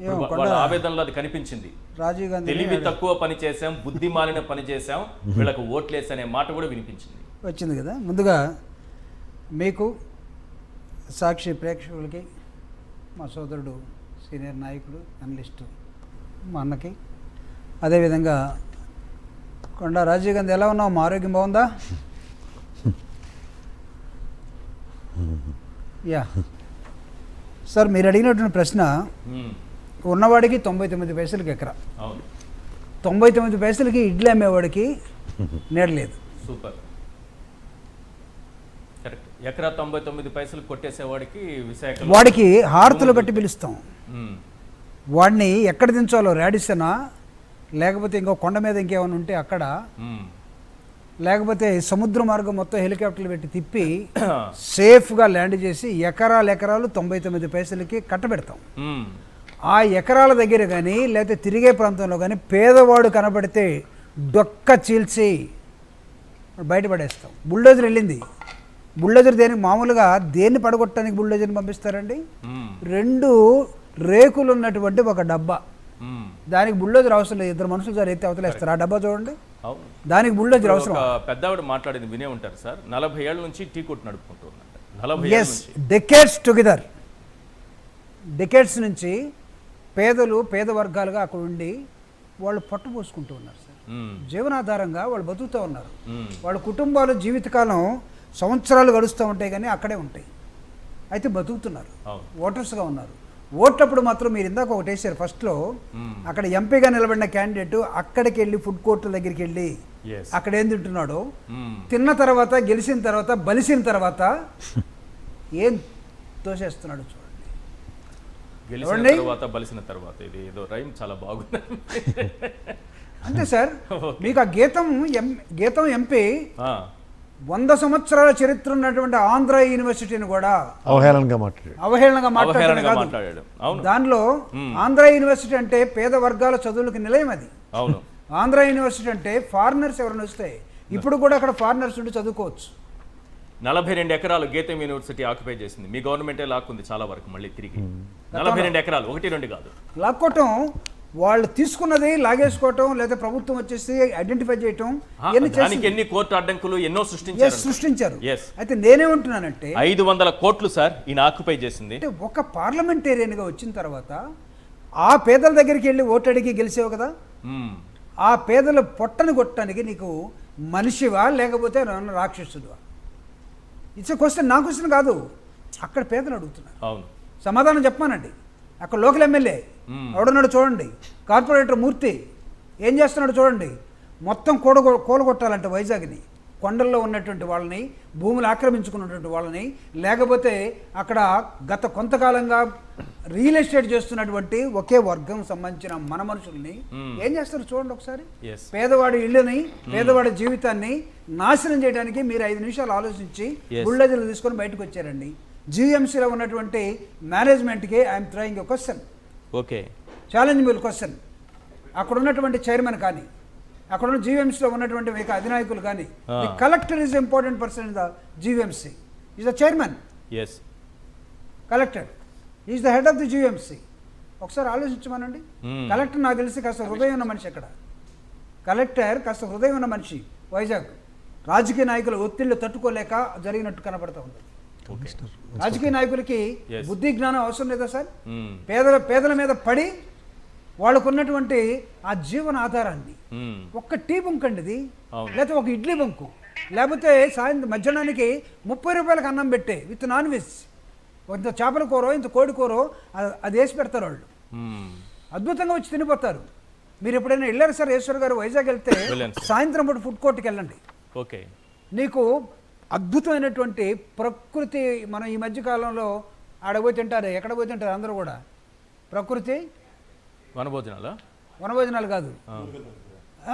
ఏమో వాళ్ళ ఆవేదనలో అది కనిపించింది. రాజీవ్ గాంధీ తెలివి తక్కువ పని చేశాం, బుద్ధి మాలిన పని చేశాం, వీళ్ళకు ఓట్లేసి అనే మాట కూడా వినిపించింది. వచ్చింది కదా. ముందుగా మీకు, సాక్షి ప్రేక్షకులకి, మా సోదరుడు సీనియర్ నాయకుడు అనలిస్టు మా అన్నకి, అదేవిధంగా కొండా రాజీవ్ గాంధీ ఎలా ఉన్నావు? మా ఆరోగ్యం బాగుందా? యా సార్, మీరు అడిగినటువంటి ప్రశ్న, ఉన్నవాడికి 99 పైసలకి ఎకరా, అవును, 99 పైసలకి ఇడ్లీ అమ్మేవాడికి నీడలేదు. Super, correct. ఎకరా 99 పైసలు కొట్టేసేవాడికి విశాఖ వాడికి హారతులు కట్టి పిలుస్తాం. వాడిని ఎక్కడ దించాలో, రాడిసనా లేకపోతే ఇంకో కొండ మీద ఇంకేమైనా ఉంటే అక్కడ, లేకపోతే సముద్ర మార్గం మొత్తం హెలికాప్టర్లు పెట్టి తిప్పి సేఫ్గా ల్యాండ్ చేసి ఎకరాలు 99 పైసలకి కట్టబెడతాం. ఆ ఎకరాల దగ్గర కానీ లేకపోతే తిరిగే ప్రాంతంలో కానీ పేదవాడు కనబడితే డొక్క చీల్చి బయటపడేస్తాం. బుల్డోజర్ వెళ్ళింది. బుల్డోజర్ దేనికి, మామూలుగా దేన్ని పడగొట్టడానికి బుల్డోజర్ని పంపిస్తారండి? 2 రేకులు ఉన్నటువంటి ఒక డబ్బా, దానికి బుల్డోజర్ అవసరం లేదు. 2 మనుషులు సార్ ఎత్తి అవతలేస్తారు. ఆ డబ్బా చూడండి, దానికి బుల్డోజర్ అవసరం. పెద్దవాడు మాట్లాడింది వినే ఉంటారు సార్. 40 ఏళ్ల నుంచి టీ కొట్టు నడుపుకుంటూ ఉన్నారు. 40 ఎస్, డెకేడ్స్ టుగెదర్. డెకేడ్స్ నుంచి పేద వర్గాలుగా అక్కడ ఉండి వాళ్ళు పట్టు పోసుకుంటూ ఉన్నారు సార్. జీవనాధారంగా వాళ్ళు బతుకుతూ ఉన్నారు. వాళ్ళ కుటుంబాలు జీవితకాలం సంవత్సరాలు గడుస్తూ ఉంటాయి కానీ అక్కడే ఉంటాయి. అయితే బతుకుతున్నారు, ఓటర్స్గా ఉన్నారు. ఓట్లప్పుడు మాత్రం మీరు ఇందాక ఒకటి వేసారు ఫస్ట్లో, అక్కడ ఎంపీగా నిలబడిన క్యాండిడేట్ అక్కడికి వెళ్ళి ఫుడ్ కోర్టుల దగ్గరికి వెళ్ళి అక్కడ ఏం తింటున్నాడో, తిన్న తర్వాత, గెలిచిన తర్వాత, బలిసిన తర్వాత ఏం తోసేస్తున్నాడు చూడండి. గెలిచిన తర్వాత, బలిసిన తర్వాత, ఇది ఏదో రైమ్ చాలా బాగుంది. అంతే సార్. మీకు ఆ గీతం ఎంపీ 100 సంవత్సరాల చరిత్ర ఉన్నటువంటి ఆంధ్ర యూనివర్సిటీని కూడా అవహేళనగా మాట్లాడాడు. దానిలో ఆంధ్ర యూనివర్సిటీ అంటే పేద వర్గాల చదువులకు నిలయం. అది అవును. ఆంధ్ర యూనివర్సిటీ అంటే ఫారినర్స్ ఎవరైనా వస్తే ఇప్పుడు కూడా అక్కడ ఫారినర్స్ ఉండి చదువుకోవచ్చు. 42 ఎకరాలు గీతం యూనివర్సిటీ ఆక్యుపై చేసింది. మీ గవర్నమెంటే లాక్కుంది చాలా వరకు మళ్ళీ తిరిగి. 42 ఎకరాలు, 1-2 కాదు. లాక్కోవటం, వాళ్ళు తీసుకున్నది లాగేసుకోవటం, లేదా ప్రభుత్వం వచ్చేసి ఐడెంటిఫై చేయటం, ఎన్ని కోర్టు అడ్డంకులు ఎన్నో సృష్టించారు. అయితే నేనేమంటున్నానంటే 500 కోట్లు సార్ ఈయన ఆక్యుపై చేసింది. అంటే ఒక పార్లమెంటేరియన్గా వచ్చిన తర్వాత ఆ పేదల దగ్గరికి వెళ్ళి ఓటు అడిగి గెలిచేవు కదా. ఆ పేదల పొట్టను కొట్టడానికి నీకు మనిషివా లేకపోతే రాక్షసుడువా? ఇట్స్ క్వశ్చన్, నా క్వశ్చన్ కాదు. అక్కడ పేదలు అడుగుతున్నారు. అవును, సమాధానం చెప్పానండి. అక్కడ లోకల్ ఎమ్మెల్యే ఎవడున్నాడు చూడండి, కార్పొరేటర్ మూర్తి ఏం చేస్తున్నాడు చూడండి. మొత్తం కూలగొట్టాలంటే వైజాగ్ని, కొండల్లో ఉన్నటువంటి వాళ్ళని, భూములు ఆక్రమించుకున్నటువంటి వాళ్ళని, లేకపోతే అక్కడ గత కొంతకాలంగా రియల్ ఎస్టేట్ చేస్తున్నటువంటి ఒకే వర్గం సంబంధించిన మన మనుషుల్ని ఏం చేస్తారు చూడండి ఒకసారి. పేదవాడి ఇళ్ళని, పేదవాడి జీవితాన్ని నాశనం చేయడానికి మీరు 5 నిమిషాలు ఆలోచించి బుల్డోజర్లు తీసుకొని బయటకు వచ్చారండి. జీఎంసీలో ఉన్నటువంటి మేనేజ్మెంట్కి I'm throwing a question, okay, challengeable question. అక్కడ ఉన్నటువంటి చైర్మన్ కానీ, అక్కడ ఉన్న జీవీఎంసీలో ఉన్నటువంటి మీకు అధినాయకులు కానీ, the collector is important person in the GVMC, is the chairman. Collector is the head of the GVMC. ఒకసారి ఆలోచించమనండి. కలెక్టర్ నాకు తెలిసి కాస్త హృదయం ఉన్న మనిషి. అక్కడ కలెక్టర్ కాస్త హృదయం ఉన్న మనిషి. వైజాగ్ రాజకీయ నాయకుల ఒత్తిళ్లు తట్టుకోలేక జరిగినట్టు కనబడుతూ ఉంది. రాజకీయ నాయకులకి బుద్ధి జ్ఞానం అవసరం లేదా సార్? పేదల మీద పడి వాళ్ళకున్నటువంటి ఆ జీవన ఆధారాన్ని, ఒక్క టీ బంక్ అండి ఇది, లేకపోతే ఒక ఇడ్లీ బంకు, లేకపోతే సాయంత్రం మధ్యాహ్నానికి 30 రూపాయలకు అన్నం పెట్టే విత్ నాన్ వెజ్, ఇంత చేపల కూరో ఇంత కోడి కూరో అది వేసి పెడతారు వాళ్ళు. అద్భుతంగా వచ్చి తినిపోతారు. మీరు ఎప్పుడైనా వెళ్ళారు సార్ ఈశ్వర్ గారు? వైజాగ్ వెళ్తే సాయంత్రం పూట ఫుడ్ కోర్ట్కి వెళ్ళండి. ఓకే, నీకు అద్భుతమైనటువంటి ప్రకృతి. మనం ఈ మధ్యకాలంలో ఆడపోయి తింటారు, ఎక్కడ పోయి తింటారు అందరూ కూడా. ప్రకృతి వనభోజనాలా? వనభోజనాలు కాదు, ఆ?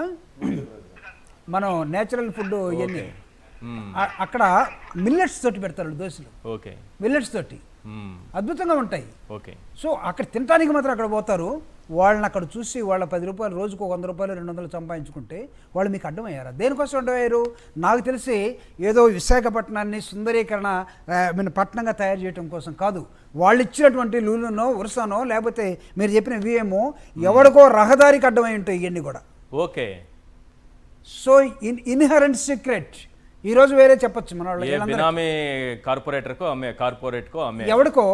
మనం నేచురల్ ఫుడ్ ఇవన్నీ అక్కడ మిల్లెట్స్ తోటి పెడతారు దోశలు, ఓకే. మిల్లెట్స్ తోటి అద్భుతంగా ఉంటాయి. ఓకే. సో అక్కడ తినడానికి మాత్రం అక్కడ పోతారు. వాళ్ళని అక్కడ చూసి వాళ్ళ 10 రూపాయలు రోజుకు 100 రూపాయలు 200 సంపాదించుకుంటే వాళ్ళు మీకు అడ్డమయ్యారా? దేనికోసం అడ్డమయ్యారు? నాకు తెలిసి ఏదో విశాఖపట్నాన్ని సుందరీకరణ పట్టణంగా తయారు చేయడం కోసం కాదు. వాళ్ళు ఇచ్చినటువంటి లూలునో ఉరసానో లేకపోతే మీరు చెప్పిన విఏమో ఎవరికో రహదారికి అడ్డమై ఉంటాయి ఇవన్నీ కూడా. ఓకే. సో ఇన్హరెంట్ సీక్రెట్ ఈరోజు వేరే చెప్పొచ్చు మన ఏ బినామీ కార్పొరేటర్కో అమ్మే, కార్పొరేట్కో అమ్మే, ఎవడికో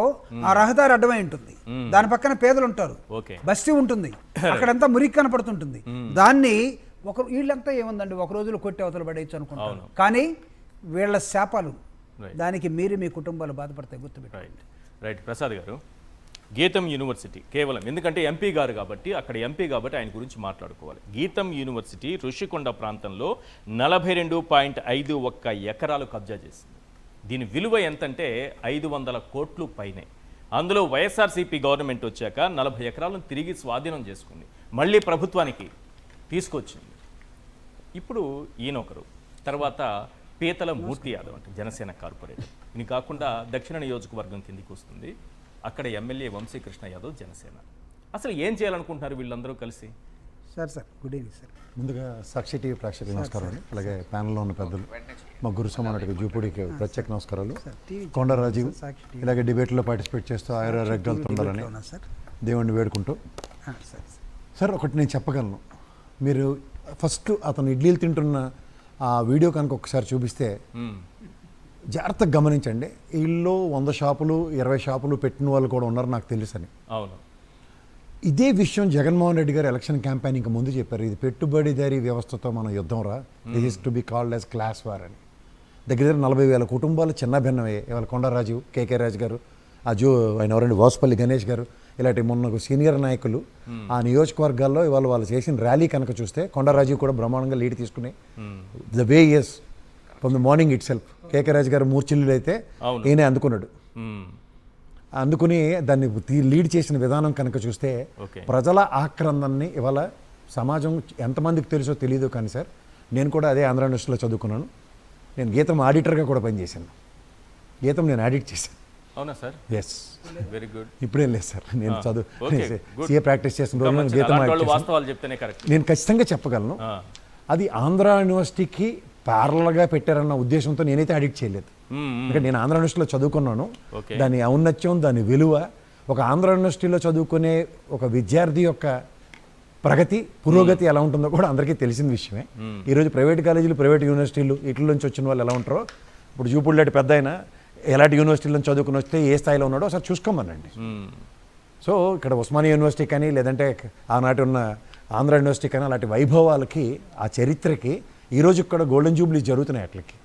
ఆ రహదారి అడ్డమై ఉంటుంది. దాని పక్కన పేదలు ఉంటారు, ఓకే, బస్తీ ఉంటుంది, అక్కడంతా మురికి కనపడుతుంటుంది. దాన్ని వీళ్ళంతా ఏముందండి ఒక రోజులో కొట్టి అవతల పడేయచ్చు అనుకుంటారు. కానీ వీళ్ళ శాపాలు దానికి మీరు మీ కుటుంబాలు బాధపడతాయి, గుర్తుపెట్టుకోండి. రైట్. ప్రసాద్ గారు, గీతం యూనివర్సిటీ కేవలం ఎందుకంటే ఎంపీ గారు కాబట్టి, అక్కడ ఎంపీ కాబట్టి ఆయన గురించి మాట్లాడుకోవాలి. గీతం యూనివర్సిటీ ఋషికొండ ప్రాంతంలో 42.51 ఎకరాలు కబ్జా చేసింది. దీని విలువ ఎంతంటే 500 కోట్లు పైనే. అందులో వైఎస్ఆర్సీపీ గవర్నమెంట్ వచ్చాక 40 ఎకరాలను తిరిగి స్వాధీనం చేసుకుంది, మళ్ళీ ప్రభుత్వానికి తీసుకొచ్చింది. ఇప్పుడు ఈయనొకరు, తర్వాత పీతల మూర్తి యాదవ్ అంటే జనసేన కార్పొరేటర్. ఇది కాకుండా దక్షిణ నియోజకవర్గం కిందికి వస్తుంది, అక్కడ ఎమ్మెల్యే వంశీకృష్ణ యాదవ్ జనసేన. అసలు ఏం చేయాలనుకుంటున్నారు వీళ్ళందరూ కలిసి? Sir good evening sir. ముందుగా సాక్షి టీవీ ప్రేక్షకులకు నమస్కారం అండి. అలాగే ప్యానల్లో ఉన్న పెద్దలు, మా గురు సమానటికి జూపూడికి ప్రత్యేక నమస్కారాలు. కొండ రాజీవ్ ఇలాగే డిబేట్లో పార్టిసిపేట్ చేస్తూ ఆరోగ్యాలతో ఉండాలని దేవుణ్ణి వేడుకుంటూ. సార్ ఒకటి నేను చెప్పగలను, మీరు ఫస్ట్ అతను ఇడ్లీలు తింటున్న ఆ వీడియో కనుక ఒకసారి చూపిస్తే జాగ్రత్తగా గమనించండి. వీళ్ళు 100 షాపులు 20 షాపులు పెట్టిన వాళ్ళు కూడా ఉన్నారు నాకు తెలుసని. అవును. ఇదే విషయం జగన్మోహన్ రెడ్డి గారు ఎలక్షన్ క్యాంపెయిన్ ఇంకా ముందు చెప్పారు. ఇది పెట్టుబడిదారీ వ్యవస్థతో మనం యుద్ధం రా, this is to be called as class war అని. దగ్గర 40,000 కుటుంబాలు చిన్న భిన్నమయ్యాయి. ఇవాళ కొండరాజు, కేకే రాజు గారు, ఆయన ఎవరండి వాసుపల్లి గణేష్ గారు, ఇలాంటి మొన్న సీనియర్ నాయకులు ఆ నియోజకవర్గాల్లో ఇవాళ వాళ్ళు చేసిన ర్యాలీ కనుక చూస్తే కొండరాజు కూడా బ్రహ్మాండంగా లీడ్ తీసుకుని the way years from the morning itself. KK Raju garu మూర్చిల్లు అయితే ఈయనే అందుకున్నాడు. అందుకుని దాన్ని లీడ్ చేసిన విధానం కనుక చూస్తే ప్రజల ఆక్రందనని ఇవాళ సమాజం ఎంతమందికి తెలుసో తెలియదు. కానీ సార్ నేను కూడా అదే ఆంధ్ర యూనివర్సిటీలో చదువుకున్నాను. నేను గీతం ఆడిటర్గా కూడా పనిచేశాను. గీతం నేను ఆడిట్ చేశాను. అవునా సార్? Yes, very good. ఇప్పుడేం లేదు సార్, నేను సీఏ ప్రాక్టీస్ చేసిన రోజు నేను గీతం వాస్తవాలు చెప్తేనే కరెక్ట్. నేను ఖచ్చితంగా చెప్పగలను అది ఆంధ్ర యూనివర్సిటీకి ప్యారలల్గా పెట్టారన్న ఉద్దేశంతో నేనైతే ఆడిట్ చేయలేదు. ఎందుకంటే నేను ఆంధ్ర యూనివర్సిటీలో చదువుకున్నాను. దాని ఔన్నత్యం, దాని విలువ, ఒక ఆంధ్ర యూనివర్సిటీలో చదువుకునే ఒక విద్యార్థి యొక్క ప్రగతి పురోగతి ఎలా ఉంటుందో కూడా అందరికీ తెలిసిన విషయమే. ఈరోజు ప్రైవేట్ కాలేజీలు, ప్రైవేట్ యూనివర్సిటీలు వీటి నుంచి వచ్చిన వాళ్ళు ఎలా ఉంటారో, ఇప్పుడు జూపూడిలాంటి పెద్ద ఆయన ఎలాంటి యూనివర్సిటీల నుంచి చదువుకుని వస్తే ఏ స్థాయిలో ఉన్నాడో ఒకసారి చూసుకోమనండి. సో ఇక్కడ ఉస్మానియా యూనివర్సిటీ కానీ లేదంటే ఆనాటి ఉన్న ఆంధ్ర యూనివర్సిటీ కానీ అలాంటి వైభవాలకి, ఆ చరిత్రకి ఈరోజు ఇక్కడ గోల్డెన్ జూబ్లీ జరుగుతున్నాయి. అట్లకి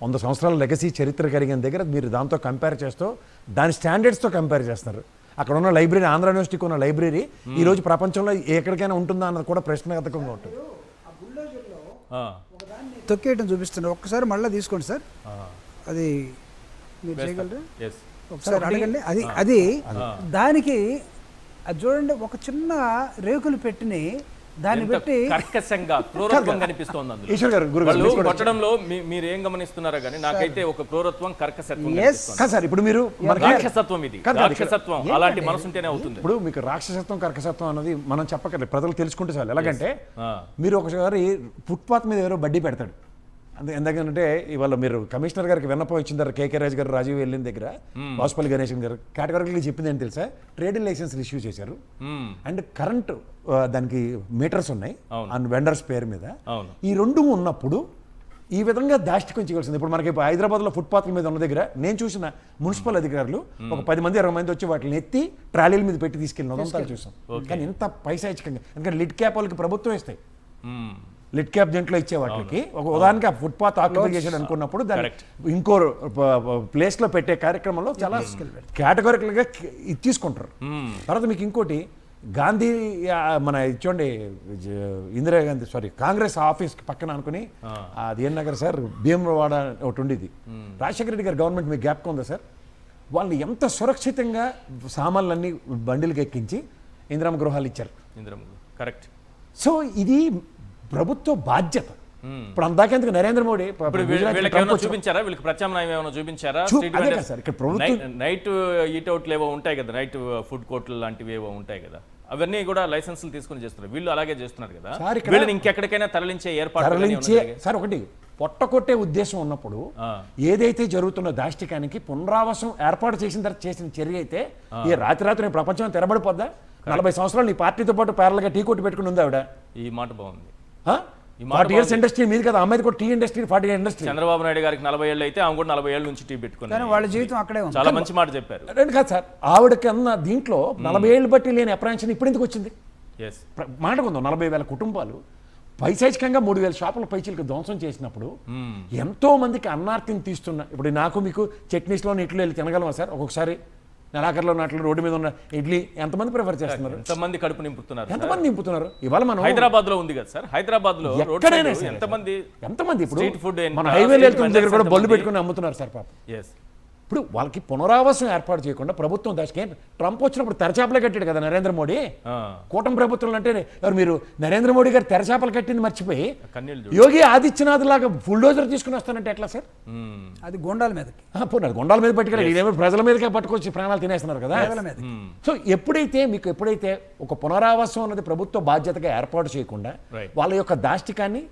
100 సంవత్సరాల లెగసీ చరిత్ర కలిగిన దగ్గర మీరు దాంతో కంపేర్ చేస్తూ దాని స్టాండర్డ్స్తో కంపేర్ చేస్తున్నారు. అక్కడ ఉన్న లైబ్రరీ, ఆంధ్ర యూనివర్సిటీకి ఉన్న లైబ్రరీ ఈరోజు ప్రపంచంలో ఎక్కడికైనా ఉంటుందా అన్నది కూడా ప్రశ్నార్థకంగా ఉంటుంది. తొక్కేయటం చూపిస్తున్నారు. ఒక్కసారి మళ్ళీ తీసుకోండి సార్, అది మీరు చేయగలరా? ఒకసారి అడగండి. అది దానికి అది చూడండి, ఒక చిన్న రేకులు పెట్టిని దాన్ని బట్టి కర్కశంగా క్రూరత్వం కనిపిస్తోంది అందులో. ఈశ్వర్ గారు, గురుగారు కొట్టడంలో మీరు ఏం గమనిస్తున్నారో కానీ నాకైతే ఒక క్రూరత్వం, కర్కశత్వం. సార్ ఇప్పుడు మీరు రాక్షసత్వం, ఇది రాక్షసత్వం అలాంటి మనసుంటేనే అవుతుంది. ఇప్పుడు మీకు రాక్షసత్వం, కర్కశత్వం అన్నది మనం చెప్పక్కర్లేదు, ప్రజలు తెలుసుకుంటే చాలు. ఎలాగంటే మీరు ఒకసారి ఫుట్పాత్ మీద ఎవరో బడ్డీ పెడతాడు. ఎందుకంటే ఇవాళ మీరు కమిషనర్ గారికి విన్నపం ఇచ్చిన దగ్గర కేకే రాజు గారు, రాజీవ్ వెళ్ళిన దగ్గర వాసుపల్లి గణేష్ గారు కేటగిరీకి చెప్పింది ఏంటి తెలుసా? ట్రేడింగ్ లైసెన్స్ ఇష్యూ చేశారు అండ్ కరెంట్ దానికి మీటర్స్ ఉన్నాయి అండ్ వెండర్స్ పేరు మీద. ఈ రెండు ఉన్నప్పుడు ఈ విధంగా దాష్టికం చేయవలసింది. ఇప్పుడు మనకి హైదరాబాద్లో ఫుట్పాత్ల మీద ఉన్న దగ్గర నేను చూసిన మున్సిపల్ అధికారులు ఒక 10 మంది 20 మంది వచ్చి వాటిని ఎత్తి ట్రాలీల మీద పెట్టి తీసుకెళ్ళిన ఉదంతాలు చూసాం. కానీ ఇంత పైశాచికంగా, ఎందుకంటే లిడ్ క్యాప్ వాళ్ళకి ప్రభుత్వం ఇస్తాయి. లిడ్ క్యాప్ దీంట్లో ఇచ్చే వాటికి ఒక ఉదాహరణకి ఆ ఫుట్పాత్ ఆక్యుపై చేసాడు అనుకున్నప్పుడు దాన్ని ఇంకో ప్లేస్లో పెట్టే కార్యక్రమంలో చాలా కేటగిరికల్గా తీసుకుంటారు. తర్వాత మీకు ఇంకోటి, గాంధీ మన చూడండి ఇందిరాగాంధీ కాంగ్రెస్ ఆఫీస్కి పక్కన అనుకుని అది ఏం నగర్ సార్, భీమవాడ ఒకటి ఉండేది. రాజశేఖర రెడ్డి గారి గవర్నమెంట్ మీకు జ్ఞాపకం ఉందా సార్? వాళ్ళు ఎంత సురక్షితంగా సామాన్లన్నీ బండిలకు ఎక్కించి ఇందిరమ్మ గృహాలు ఇచ్చారు. కరెక్ట్. సో ఇది ప్రభుత్వ బాధ్యత. ఇప్పుడు అందాకెందుకు నరేంద్ర మోడీ చూపించారా, వీళ్ళకి ప్రత్యామ్నాయం ఏమైనా చూపించారా? నైట్ ఈట్అవుట్లు ఏవో ఉంటాయి కదా, నైట్ ఫుడ్ కోర్టులు లాంటివి ఏవో ఉంటాయి కదా, అవన్నీ కూడా లైసెన్సులు తీసుకుని చేస్తున్నారు. వీళ్ళు అలాగే చేస్తున్నారు కదా, వీళ్ళని ఇంకెక్కడికైనా తరలించే ఏర్పాటు. సార్ ఒకటి పొట్టకొట్టే ఉద్దేశం ఉన్నప్పుడు ఏదైతే జరుగుతున్న దాష్టికానికి పునరావాసం ఏర్పాటు చేసిన తర్వాత చేసిన చర్య అయితే ఈ రాత్రి ప్రపంచం తెరబడిపోద్దా? 40 సంవత్సరాలు నీ పార్టీతో పాటు ప్యారల్గా టీ కొట్టు పెట్టుకుని ఉంది ఆవిడ. ఈ మాట బాగుంది. 40 years ఇండస్ట్రీ మీది కదా, అమ్మాయిది కూడా టీ industry 40 years industry. Chandrababu Naidu గారికి 40 ఏళ్ళు అయితే ఆమె కూడా 40 ఏళ్ళ నుంచి టీ పెట్టుకుని వాళ్ళ జీవితం అక్కడే ఉంది. చాలా మంచి మాట చెప్పారు. కాదు సార్, ఆవిడకి అన్న దీంట్లో 40 ఏళ్ళు బట్టి లేని అప్రాంషన్ ఇప్పుడు ఎందుకు వచ్చింది? మాట కొందాం, 40,000 కుటుంబాలు పైశాచికంగా 3,000 షాపుల పైచీలకు ధ్వంసం చేసినప్పుడు ఎంతో మందికి అన్నార్తిని తీస్తున్నా. ఇప్పుడు నాకు మీకు చట్నీస్లో ఇడ్లీ వెళ్ళి తినగలమా సార్? ఒక్కొక్కసారి నెలాఖరులో నాట్లు రోడ్డు మీద ఉన్న ఇడ్లీ ఎంతమంది ప్రిఫర్ చేస్తున్నారు? ఎంతమంది కడుపు నింపుతున్నారు? ఎంతమంది నింపుతున్నారు? ఇవాళ మనం హైదరాబాద్ లో ఉంది కదా సార్, హైదరాబాద్ లో ఎక్కడైనా ఎంతమంది ఇప్పుడు స్ట్రీట్ ఫుడ్ మన హైవే వెళ్తున్న దగ్గర కూడా బొల్లు పెట్టుకుని అమ్ముతున్నారు సార్ పాపం. ఇప్పుడు వాళ్ళకి పునరావాసం ఏర్పాటు చేయకుండా ప్రభుత్వం దానికి ట్రంప్ వచ్చినప్పుడు తెరచాపలే కట్టాడు కదా నరేంద్ర మోడీ. కూటమి ప్రభుత్వం అంటే ఎవరు మీరు? నరేంద్ర మోడీ గారు తెరచాపలు కట్టింది మర్చిపోయి యోగి ఆదిత్యనాథ్ లాగా బుల్డోజర్ తీసుకుని వస్తానంటే ఎట్లా సార్? అది గొండాల మీదకి గొండాల మీద పట్టుకెళ్ళి ఇదేమో ప్రజల మీదకే పట్టుకొచ్చి ప్రాణాలు తినేస్తున్నారు కదా. సో ఎప్పుడైతే ఒక పునరావాసం అన్నది ప్రభుత్వ బాధ్యతగా ఏర్పాటు చేయకుండా వాళ్ళ యొక్క దాష్టికాన్ని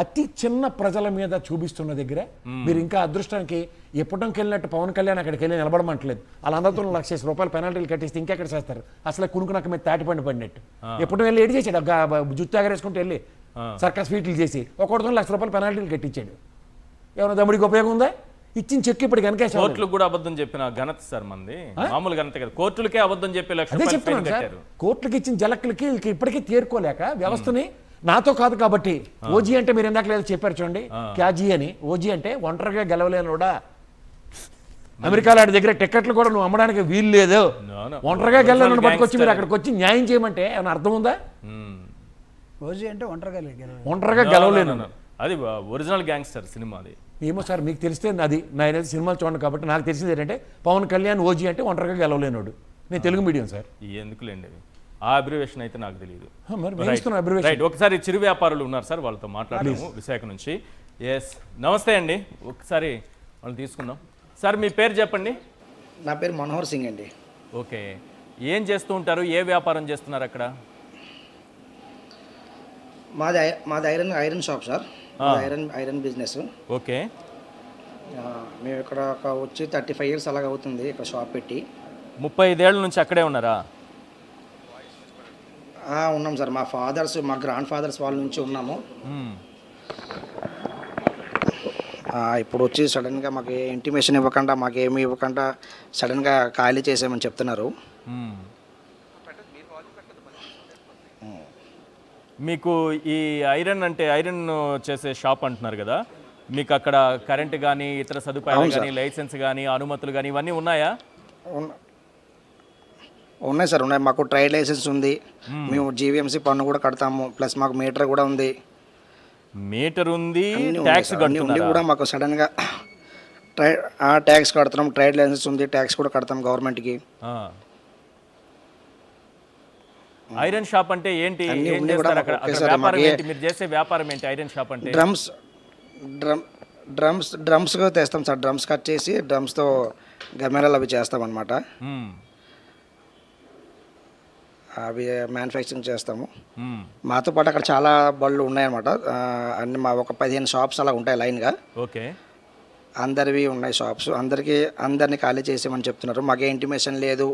అతి చిన్న ప్రజల మీద చూపిస్తున్న దగ్గర మీరు ఇంకా అదృష్టానికి ఎప్పటికి వెళ్ళినట్టు పవన్ కళ్యాణ్ అక్కడికి వెళ్ళి నిలబడమంటలేదు. వాళ్ళందరితో ₹1,00,000 పెనాల్టీలు కట్టిస్తే ఇంకెక్కడ చేస్తారు? అసలు కునుకునక్క మీద తాటిపండు పడినట్టు ఎప్పుడు వెళ్ళి ఏడు చేశాడు, జుత్తు ఎగరేసుకుంటూ వెళ్ళి సర్కస్ ఫీట్లు చేసి ఒక్కొక్కరితో ₹1,00,000 పెనాల్టీలు కట్టించాడు. ఏమైనా దమ్ముడికి ఉపయోగం ఉందా? ఇచ్చిన చెక్ ఇప్పుడు కనుక కోర్టులకు కూడా అబద్ధం చెప్పిన ఘనత సార్ మంది, మామూలు ఘనత కదా. కోర్టులకే అబద్ధం చెప్పి అదే చెప్తున్నాను సార్, కోర్టులకు ఇచ్చిన జలక్కులకి ఇప్పటికీ తేరుకోలేక వ్యవస్థని నాతో కాదు కాబట్టి ఓజీ అంటే మీరు ఇందాక లేదో చెప్పారు చూడండి, క్యాజీ అని. ఓజీ అంటే ఒంటరిగా గెలవలేనుడా. అమెరికా లాంటి దగ్గర టికెట్లు కూడా నువ్వు అమ్మడానికి వీలు లేదు, ఒంటరిగా గెలవలేను పట్టుకొచ్చి మీరు అక్కడికి వచ్చి న్యాయం చేయమంటే ఏమైనా అర్థం ఉందా? ఓజీ అంటే ఒంటరిగా గెలవలేను, అది ఒరిజినల్ గ్యాంగ్స్టర్ సినిమా. అది ఏమో సార్ మీకు తెలిస్తే అది నేనైతే సినిమాలు చూడండి కాబట్టి నాకు తెలిసింది ఏంటంటే పవన్ కళ్యాణ్ ఓజీ అంటే ఒంటరిగా గెలవలేనోడు. నేను తెలుగు మీడియం సార్, ఎందుకులేండి ఆ అబ్రివేషన్ అయితే నాకు తెలియదు. రైట్, ఒకసారి చిరు వ్యాపారులు ఉన్నారు సార్, వాళ్ళతో మాట్లాడము విశాఖ నుంచి. ఎస్, నమస్తే అండి. ఒకసారి వాళ్ళు తీసుకుందాం. సార్ మీ పేరు చెప్పండి. నా పేరు మనోహర్ సింగ్ అండి. ఓకే, ఏం చేస్తూ ఉంటారు, ఏ వ్యాపారం చేస్తున్నారు అక్కడ? మాది iron shop sir, iron business. Okay, మేము ఇక్కడ వచ్చి 35 years అలాగ అవుతుంది ఇక్కడ షాప్ పెట్టి. 35 ఏళ్ళ నుంచి అక్కడే ఉన్నారా? ఉన్నాం సార్, మా గ్రాండ్ ఫాదర్స్ వాళ్ళ నుంచి ఉన్నాము. ఇప్పుడు వచ్చి సడన్గా మాకు ఇంటిమేషన్ ఇవ్వకుండా మాకేమి ఇవ్వకుండా సడన్గా ఖాళీ చేసామని చెప్తున్నారు. మీకు ఈ ఐరన్ చేసే షాప్ అంటున్నారు కదా, మీకు అక్కడ కరెంట్ కానీ ఇతర సదుపాయాలు కానీ లైసెన్స్ కానీ అనుమతులు కానీ ఇవన్నీ ఉన్నాయా? ఉన్నాయి సార్, ఉన్నాయి. మాకు ట్రేడ్ లైసెన్స్ ఉంది, మేము జీవీఎంసీ పన్ను కూడా కడతాము, ప్లస్ మాకు మీటర్ కూడా ఉంది. మీటర్ ఉంది, ట్యాక్స్ కూడా మాకు సడన్గా ట్యాక్స్ కడుతున్నాం, ట్రేడ్ లైసెన్స్ ఉంది, ట్యాక్స్ కూడా కడతాం గవర్నమెంట్కి. ఐరన్ షాప్ అంటే ఏంటి? మీరు చేసే వ్యాపారం ఏంటి? ఐరన్ షాప్ అంటే డ్రమ్స్ తెస్తాం సార్, డ్రమ్స్ కట్ చేసి డ్రమ్స్తో గమేళాలు అవి చేస్తాం అన్నమాట. అవి మ్యానుఫ్యాక్చరింగ్ చేస్తాము. మాతో పాటు అక్కడ చాలా బళ్ళు ఉన్నాయన్నమాట, అన్ని మా ఒక 15 షాప్స్ అలా ఉంటాయి లైన్గా. ఓకే, అందరివి ఉన్నాయి షాప్స్. అందరినీ ఖాళీ చేసామని చెప్తున్నారు. మాకే ఇంటిమేషన్ లేదు,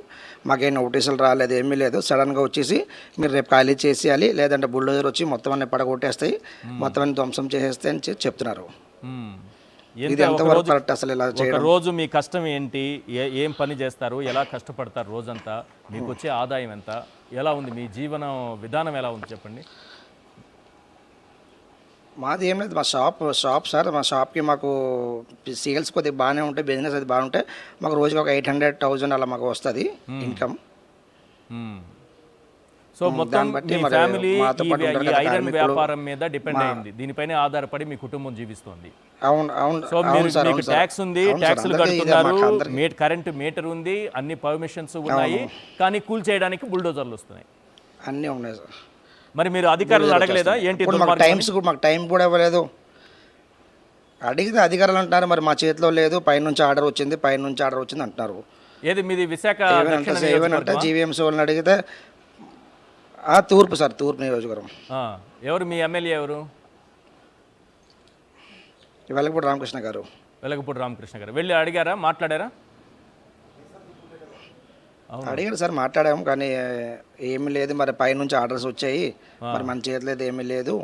మాకేం నోటీసులు రాలేదు, ఏమీ లేదు. సడన్గా వచ్చేసి మీరు రేపు ఖాళీ చేసేయాలి, లేదంటే బుల్డోజర్ వచ్చి మొత్తం అన్ని పడగొట్టేస్తాయి, మొత్తం అన్ని ధ్వంసం చేసేస్తే అని చెప్తున్నారు. ఇది ఎంతవరకు కరెక్ట్ అసలు ఇలా చేయడం? రోజు మీ కష్టం ఏంటి, ఏం పని చేస్తారు, ఎలా కష్టపడతారు రోజంతా, మీకు వచ్చే ఆదాయం ఎంత, ఎలా ఉంది మీ జీవన విధానం, ఎలా ఉంది చెప్పండి. మాది ఏం లేదు, మా షాప్ సార్, మా షాప్కి మాకు సేల్స్ కొద్దిగా బాగానే ఉంటాయి, బిజినెస్ అది బాగుంటే మాకు రోజుకి ఒక 800,000 అలా మాకు వస్తుంది ఇన్కమ్. సో మొత్తం దాన్ని బట్టి మీ మరి ఫ్యామిలీ మాతో పాటు ఉంటారు కదా ఐరన్ కార్మికులు. వ్యాపారం మీద డిపెండ్ అయింది, దీనిపైనే ఆధారపడి మీ కుటుంబం జీవిస్తోంది. అవును అవును సో అవును సార్, మీకు అవును సార్. ట్యాక్స్ ఉంది, అవును సార్, ట్యాక్సులు అందరికీ ఇదే కడుతున్నారు, మాకు అందరికీ. కరెంటు మీటర్ ఉంది, అన్ని పర్మిషన్స్ ఉన్నాయి, కానీ కూల్ చేయడానికి బుల్డోజర్లు వస్తున్నాయి. అన్నీ ఉన్నాయి సార్. మరి మీరు అధికారులు అడగలేదా ఏంటి ఇప్పుడు మాకు మాకు టైం కూడా ఇవ్వలేదు. అడిగితే అధికారులు అంటున్నారు మరి మా చేతిలో లేదు, పైనుంచి ఆర్డర్ వచ్చింది అంటున్నారు. ఏది మీది విశాఖ దక్షిణ ఏమనంటే నియోజకవర్గమా? జీవీఎంసీ వాళ్ళని అడిగితే తూర్పు సార్, తూర్పు నియోజకవర్గం. ఎవరు మీ ఎమ్మెల్యే ఎవరు? వెలగపూడి రామకృష్ణ గారు. వెలగపూడి రామకృష్ణ గారు వెళ్ళి అడిగారా, మాట్లాడారా? అడిగారు సార్, మాట్లాడాము, కానీ ఏమీ లేదు, మరి పైనుంచి ఆర్డర్స్ వచ్చాయి, మరి మన చేతిలో ఏమీ లేదు,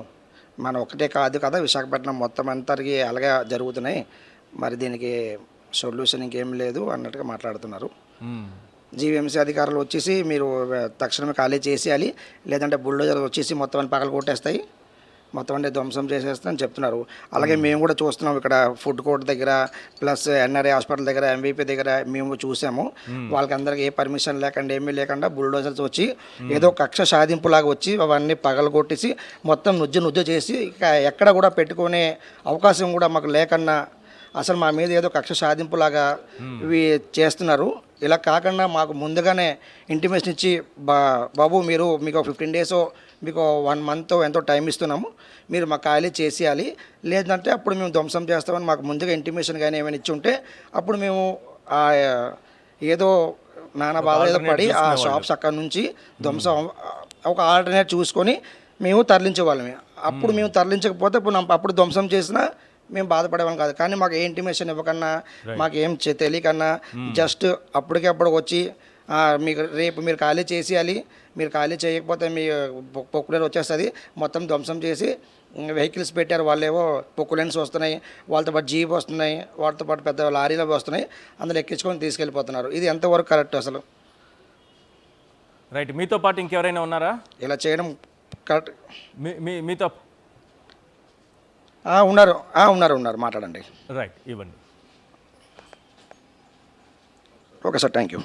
మన ఒకటే కాదు కదా విశాఖపట్నం మొత్తం అంతరికి అలాగే జరుగుతున్నాయి, మరి దీనికి సొల్యూషన్ ఇంకేం లేదు అన్నట్టుగా మాట్లాడుతున్నారు. జీవీఎంసీ అధికారులు వచ్చేసి మీరు తక్షణమే ఖాళీ చేసేయాలి, లేదంటే బుల్డోజర్ వచ్చేసి మొత్తం అన్ని పగలు కొట్టేస్తాయి, మొత్తం అన్ని ధ్వంసం చేసేస్తాయని చెప్తున్నారు. అలాగే మేము కూడా చూస్తున్నాం ఇక్కడ ఫుడ్ కోర్ట్ దగ్గర ప్లస్ ఎన్ఆర్ఐ హాస్పిటల్ దగ్గర ఎంవీపీ దగ్గర మేము చూసాము. వాళ్ళకి అందరికి ఏ పర్మిషన్ లేకుండా ఏమీ లేకుండా బుల్డోజర్స్ వచ్చి ఏదో కక్ష సాధింపులాగా వచ్చి అవన్నీ పగలు కొట్టేసి మొత్తం నుజ్జు చేసి ఇక ఎక్కడ కూడా పెట్టుకునే అవకాశం కూడా మాకు లేకన్నా అసలు మా మీద ఏదో కక్ష సాధింపులాగా ఇవి చేస్తున్నారు. ఇలా కాకుండా మాకు ముందుగానే ఇంటిమేషన్ ఇచ్చి బాబు మీకు 15 days మీకు 1 month ఎంతో టైం ఇస్తున్నాము, మీరు మాకు ఖాళీ చేసేయాలి, లేదంటే అప్పుడు మేము ధ్వంసం చేస్తామని మాకు ముందుగా ఇంటిమేషన్ కానీ ఏమైనా ఇచ్చి ఉంటే అప్పుడు మేము ఏదో నానా బాధ ఏదో పడి ఆ షాప్స్ అక్కడ నుంచి ధ్వంసం ఒక ఆల్టర్నేట్ చూసుకొని మేము తరలించేవాళ్ళమే. అప్పుడు మేము తరలించకపోతే అప్పుడు ధ్వంసం చేసినా మేము బాధపడేవాళ్ళం కాదు. కానీ మాకు ఏ ఇంటిమేషన్ ఇవ్వకన్నా మాకు ఏం తెలియకన్నా జస్ట్ అప్పటికప్పుడు వచ్చి మీకు రేపు మీరు ఖాళీ చేసేయాలి, మీరు ఖాళీ చేయకపోతే మీ పొక్కులేరు వచ్చేస్తుంది, మొత్తం ధ్వంసం చేసి వెహికల్స్ పెట్టారు, వాళ్ళేవో పొక్కులెన్స్ వస్తున్నాయి, వాళ్ళతో పాటు జీప్ వస్తున్నాయి, వాళ్ళతో పాటు పెద్ద లారీలు వస్తున్నాయి, అందులో ఎక్కించుకొని తీసుకెళ్ళిపోతున్నారు. ఇది ఎంతవరకు కరెక్ట్ అసలు? రైట్, మీతో పాటు ఇంకెవరైనా ఉన్నారా ఇలా చేయడం కరెక్ట్? మీతో ఉన్నారు మాట్లాడండి. రైట్, ఇవ్వండి. Okay sir, thank you.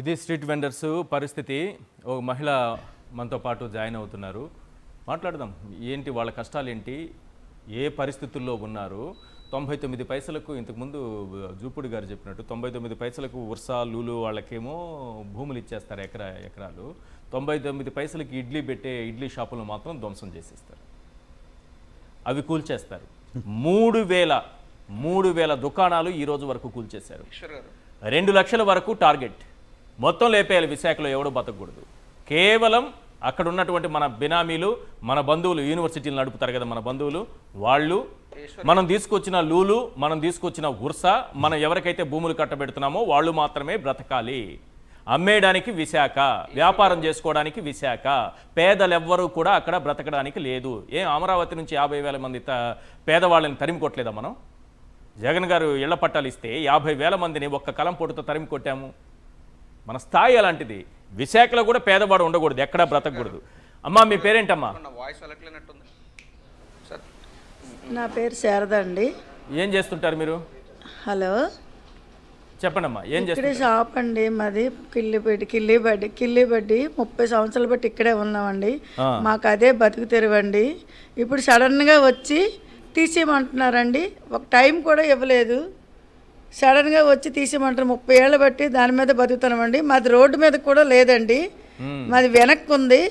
ఇది స్ట్రీట్ వెండర్స్ పరిస్థితి. ఒక మహిళ మనతో పాటు జాయిన్ అవుతున్నారు, మాట్లాడదాం. ఏంటి వాళ్ళ కష్టాలు ఏంటి, ఏ పరిస్థితుల్లో ఉన్నారు? 99 పైసలకు ఇంతకుముందు జూపుడి గారు చెప్పినట్టు 99 పైసలకు ఉర్సా లూలు వాళ్ళకేమో భూములు ఇచ్చేస్తారు, ఎకరాలు. 99 పైసలకి ఇడ్లీ పెట్టే ఇడ్లీ షాపులు మాత్రం ధ్వంసం చేసేస్తారు, అవి కూల్చేస్తారు. 3,000 దుకాణాలు ఈ రోజు వరకు కూల్చేశారు. 2 లక్షల వరకు టార్గెట్. మొత్తం లేపేయాలి, విశాఖలో ఎవడో బతకూడదు. కేవలం అక్కడ ఉన్నటువంటి మన బినామీలు, మన బంధువులు, యూనివర్సిటీలు నడుపుతారు కదా మన బంధువులు, వాళ్ళు మనం తీసుకొచ్చిన లూలు, మనం తీసుకొచ్చిన ఉర్సా, మనం ఎవరికైతే భూములు కట్టబెడుతున్నామో వాళ్ళు మాత్రమే బ్రతకాలి. అమ్మేయడానికి విశాఖ, వ్యాపారం చేసుకోవడానికి విశాఖ, పేదలెవ్వరూ కూడా అక్కడ బ్రతకడానికి లేదు. అమరావతి నుంచి 50,000 మంది పేదవాళ్ళని తరిమి కొట్టలేదా మనం? జగన్ గారు ఇళ్ల పట్టాలు ఇస్తే 50,000 మందిని ఒక్క కలం పొట్టుతో తరిమి కొట్టాము. మన స్థాయి అలాంటిది. విశాఖలో కూడా పేదవాడు ఉండకూడదు, ఎక్కడా బ్రతకూడదు. అమ్మా, మీ పేరేంటమ్మా? నా పేరు శారద అండి. ఏం చేస్తుంటారు మీరు? హలో, చెప్పండి అమ్మా, ఏం ఇక్కడే చేస్తారు? షాప్ అండి మాది, కిల్లి బడ్డి 30 సంవత్సరాలు బట్టి ఇక్కడే ఉన్నామండి. మాకు అదే బతుకు తెరవండి. ఇప్పుడు సడన్గా వచ్చి తీసేయమంటున్నారండి, ఒక టైం కూడా ఇవ్వలేదు, సడన్గా వచ్చి తీసేయమంటారు. 30 ఏళ్ళ బట్టి దాని మీద బతుకుతున్నామండి. మాది రోడ్డు మీద కూడా లేదండి, మాది వెనక్కి ఉంది,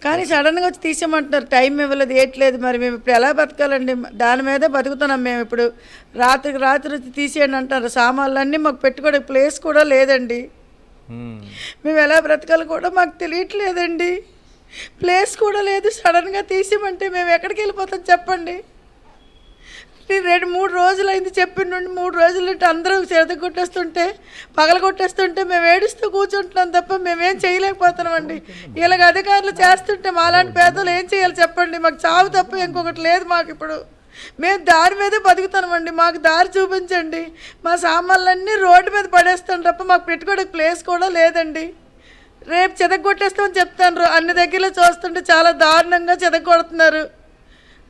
కానీ సడన్గా వచ్చి తీసేయమంటున్నారు, టైం ఇవ్వలేదు, ఏట్లేదు. మరి మేము ఇప్పుడు ఎలా బతకాలండి? దాని మీదే బతుకుతున్నాం మేము. ఇప్పుడు రాత్రి వచ్చి తీసేయండి అంటారు. సామాన్లన్నీ మాకు పెట్టుకోవడం ప్లేస్ కూడా లేదండి. మేము ఎలా బ్రతకాలి కూడా మాకు తెలియట్లేదండి, ప్లేస్ కూడా లేదు. సడన్గా తీసేయమంటే మేము ఎక్కడికి వెళ్ళిపోతాం చెప్పండి? 2-3 రోజులు అయింది చెప్పిన నుండి, 3 రోజుల నుండి అందరూ చెద కొట్టేస్తుంటే, పగల కొట్టేస్తుంటే మేము ఏడుస్తూ కూర్చుంటున్నాం తప్ప మేమేం చేయలేకపోతున్నామండి. ఇలాగ అధికారులు చేస్తుంటే మాలాంటి పేదలు ఏం చేయాలి చెప్పండి? మాకు చావు తప్ప ఇంకొకటి లేదు మాకు. ఇప్పుడు మేము దారి మీదే బతుకుతామండి, మాకు దారి చూపించండి. మా సామాన్లన్నీ రోడ్డు మీద పడేస్తాను తప్ప మాకు పెట్టుకోవడానికి ప్లేస్ కూడా లేదండి. రేపు చెదగొట్టేస్తామని చెప్తాను. అన్ని దగ్గరలో చూస్తుంటే చాలా దారుణంగా చెదగొడుతున్నారు,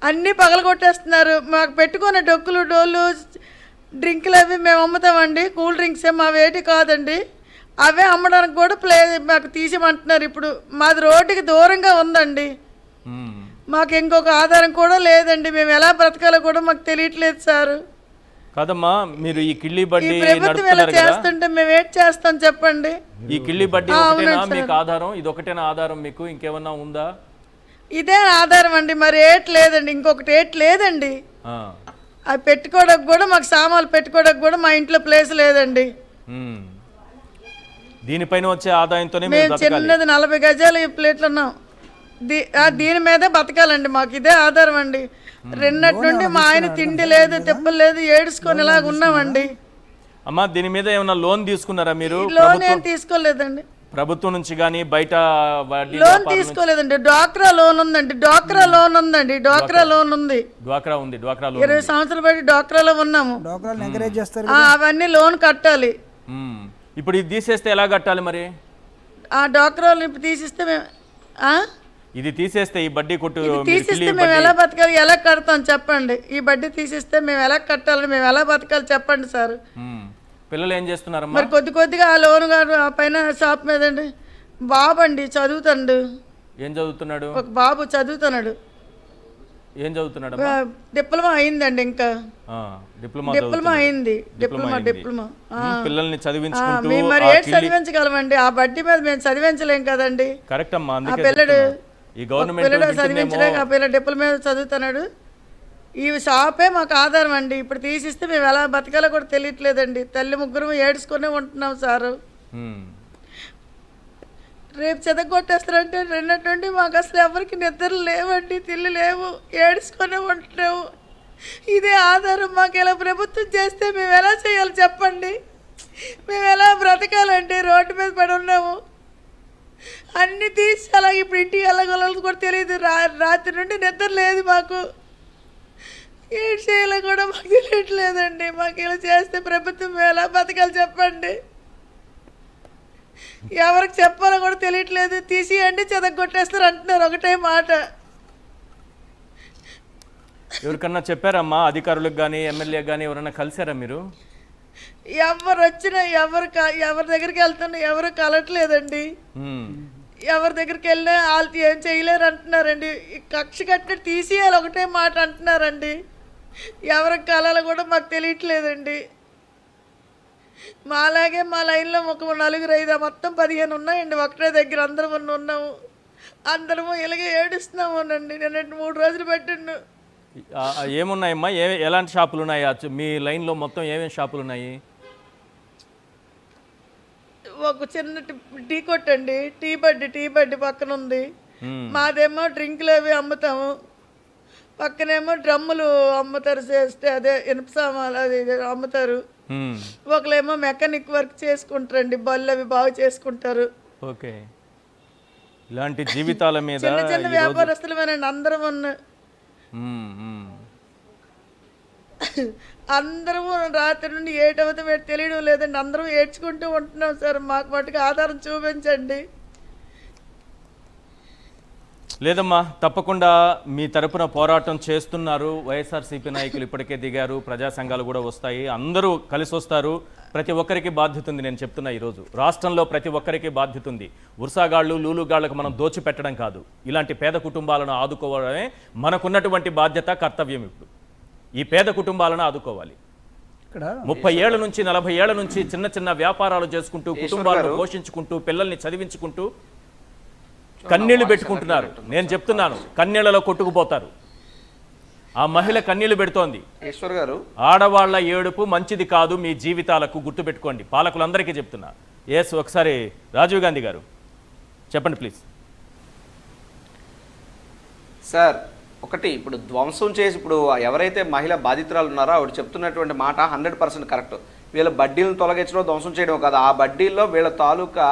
అన్నీ పగలగొట్టేస్తున్నారు. మాకు పెట్టుకున్న డోళ్ళు డ్రింకులు అవి మేము అమ్ముతామండి, కూల్ డ్రింక్సే, మా వేటి కాదండి. అవే అమ్మడానికి కూడా మాకు తీసేయమంటున్నారు. ఇప్పుడు మాది రోడ్డుకి దూరంగా ఉందండి, మాకు ఇంకొక ఆధారం కూడా లేదండి. మేము ఎలా బ్రతకాలో కూడా మాకు తెలియట్లేదు సార్. కాదమ్మా, మీరు ఈ కిళ్ళి బడ్డీ ప్రభుత్వం ఇలా చేస్తుంటే మేము ఏం చేస్తాం చెప్పండి. ఈ కిళ్ళి బడ్డీ ఒకటేనా మీకు ఆధారం? ఇది ఒకటేనా ఆధారం మీకు? ఇంకేమన్నా ఉందా? ఇదే ఆధారం అండి, మరి ఏట్ లేదండి, ఇంకొకటి ఏట్ లేదండి. అవి పెట్టుకోవడానికి కూడా మాకు సామాన్లు పెట్టుకోవడానికి కూడా మా ఇంట్లో ప్లేస్ లేదండి. దీనిపైన వచ్చే ఆదాయంతోనే మేము చిన్నది 40 గజాలు ఈ ప్లేట్లు ఉన్నాం, దీని మీదే బతకాలండి. మాకు ఇదే ఆధారం అండి. రెండటి నుండి మా ఆయన తిండి లేదు, తిప్పలు లేదు, ఏడుచుకొని ఇలాగ ఉన్నామండి. అమ్మా, దీని మీద ఏమన్నా లోన్ తీసుకున్నారా మీరు? లోన్ ఏం తీసుకోలేదండి, ప్రభుత్వం నుంచి కానీ బయట లోన్ తీసుకోలేదండి. డ్వాక్రా లోన్ ఉందండి, డ్వాక్రా లోన్ ఉందండి, డ్వాక్రా లోన్ ఉంది. డ్వాక్రా ఉంది, డ్వాక్రా లోన్ 20 సంవత్సరాలు బట్టి డ్వాక్రాలో ఉన్నాము. ఎంకరేజ్ చేస్తారు, అవన్నీ లోన్ కట్టాలి. ఇప్పుడు ఇది తీసేస్తే ఎలా కట్టాలి మరి? ఆ డ్వాక్రా ఇప్పుడు తీసిస్తే మేము ఇది తీసేస్తే ఈ బడ్డీ కొట్టు తీసిస్తే మేము ఎలా బతకాలి, ఎలా కడతాం చెప్పండి? ఈ బడ్డీ తీసిస్తే మేము ఎలా కట్టాలి, మేము ఎలా బతకాలి చెప్పండి సార్. పిల్లలు ఏం చేస్తున్నారమ్మా? మరి కొద్దిగా ఆ లోన్ గారు ఆ పైన షాప్ మీద అండి. బాబు అండి చదువుతాడు. ఏం చదువుతున్నాడు? ఒక బాబు చదువుతున్నాడు. ఏం చదువుతున్నాడు? డిప్లొమా అయిందండి, ఇంకా డిప్లొమా అయింది. డిప్లొమా పిల్లల్ని చదివించుకుంటూ మేము మరి ఏడు చదివించగలమండి? ఆ బడ్డీ మీద మేము చదివించలేం కదండి. కరెక్ట్ అమ్మా, ఆ పిల్లడు ఈ గవర్నమెంట్ పిల్లడు చదివించలేక ఆ పిల్లడు డిప్లొమా చదువుతున్నాడు. ఈ షాపే మాకు ఆధారం అండి. ఇప్పుడు తీసిస్తే మేము ఎలా బతకాలో కూడా తెలియట్లేదండి. తల్లి ముగ్గురు ఏడ్చుకునే ఉంటున్నాం సారు. రేపు చెదగొట్టేస్తారంటే రెండటి నుండి మాకు అసలు ఎవరికి నిద్రలు లేవండి, తిల్లు లేవు, ఏడ్చుకునే ఉంటున్నాము. ఇదే ఆధారం మాకు. ఎలా ప్రభుత్వం చేస్తే మేము ఎలా చేయాలి చెప్పండి? మేము ఎలా బ్రతకాలండి? రోడ్డు మీద పడి ఉన్నాము, అన్నీ తీసి అలాగే ఇప్పుడు ఇంటికి వెళ్ళగలదు కూడా తెలియదు. రాత్రి నుండి నిద్ర లేదు మాకు, ఏం చేయాలో కూడా మాకు తెలియట్లేదండి. మాకు ఇలా చేస్తే ప్రభుత్వం ఎలా బతకాలి చెప్పండి? ఎవరికి చెప్పాలో కూడా తెలియట్లేదు. తీసియండి, చెదగొట్టేస్తారు అంటున్నారు, ఒకటే మాట. ఎవరికన్నా చెప్పారమ్మా? అధికారులకు కానీ ఎమ్మెల్యే కానీ ఎవరన్నా కలిసారా మీరు? ఎవరు వచ్చినా ఎవరి దగ్గరికి వెళ్తున్నా ఎవరు కలట్లేదండి. ఎవరి దగ్గరికి వెళ్ళినా వాళ్ళు ఏం చేయలేరు అంటున్నారండి. కక్ష కట్టినట్టు తీసేయాలి ఒకటే మాట అంటున్నారండి. ఎవరికి కలాలో కూడా మాకు తెలియట్లేదండి. మాలాగే మా లైన్లో ఒక 4-5 మొత్తం 15 ఉన్నాయండి ఒకటే దగ్గర. అందరం ఉన్నాము, అందరము ఇలాగే ఏడుస్తున్నామోనండి. నేను 3 రోజులు పెట్టండు. ఏమున్నాయమ్మా? ఎలాంటి షాపులు ఉన్నాయి మీ లైన్లో? మొత్తం ఏమేమి షాపులు ఉన్నాయి? ఒక చిన్న టీ కొట్టండి, టీ బడ్డీ పక్కన ఉంది. మాదేమో డ్రింకులు అవి అమ్ముతాము, పక్కనేమో డ్రమ్ములు అమ్ముతారు, చేస్తే అదే ఇనుప సామాన్లు అది అమ్ముతారు. ఒకలేమో మెకానిక్ వర్క్ చేసుకుంటారండి, బళ్ళు అవి బాగు చేసుకుంటారు. ఓకే, ఇలాంటి జీవితాల మీద చిన్న చిన్న వ్యాపారస్తులమేనండి అందరం ఉన్న. అందరము రాత్రి నుండి ఏటవుతాం తెలియడం లేదండి, అందరం ఏడ్చుకుంటూ ఉంటున్నాం సార్. మాకు మటుకు ఆధారం చూపించండి. లేదమ్మా, తప్పకుండా మీ తరపున పోరాటం చేస్తున్నారు. వైఎస్ఆర్సీపీ నాయకులు ఇప్పటికే దిగారు, ప్రజా సంఘాలు కూడా వస్తాయి, అందరూ కలిసి వస్తారు. ప్రతి ఒక్కరికి బాధ్యత ఉంది. నేను చెప్తున్నా, ఈరోజు రాష్ట్రంలో ప్రతి ఒక్కరికి బాధ్యత ఉంది. ఉర్సాగాళ్ళు లూలుగాళ్లకు మనం దోచిపెట్టడం కాదు, ఇలాంటి పేద కుటుంబాలను ఆదుకోవడమే మనకున్నటువంటి బాధ్యత, కర్తవ్యం. ఇప్పుడు ఈ పేద కుటుంబాలను ఆదుకోవాలి. 30 ఏళ్ల నుంచి 40 ఏళ్ల నుంచి చిన్న చిన్న వ్యాపారాలు చేసుకుంటూ కుటుంబాలను పోషించుకుంటూ పిల్లల్ని చదివించుకుంటూ కన్నీళ్లు పెట్టుకుంటున్నారు. నేను చెప్తున్నాను, కన్నీళ్లలో కొట్టుకుపోతారు. ఆ మహిళ కన్నీళ్లు పెడుతోంది. ఈశ్వర్ గారు, ఆడవాళ్ల ఏడుపు మంచిది కాదు మీ జీవితాలకు, గుర్తుపెట్టుకోండి. పాలకులందరికీ చెప్తున్నా. ఒకసారి రాజీవ్ గాంధీ గారు చెప్పండి ప్లీజ్. సార్, ఒకటి ఇప్పుడు ధ్వంసం చేసి ఇప్పుడు ఎవరైతే మహిళ బాధితురాలు ఉన్నారో ఆవిడ చెప్తున్నటువంటి మాట 100% కరెక్ట్. వీళ్ళ బడ్డీలను తొలగించడం, ధ్వంసం చేయడం కాదు, ఆ బడ్డీల్లో వీళ్ళ తాలూకా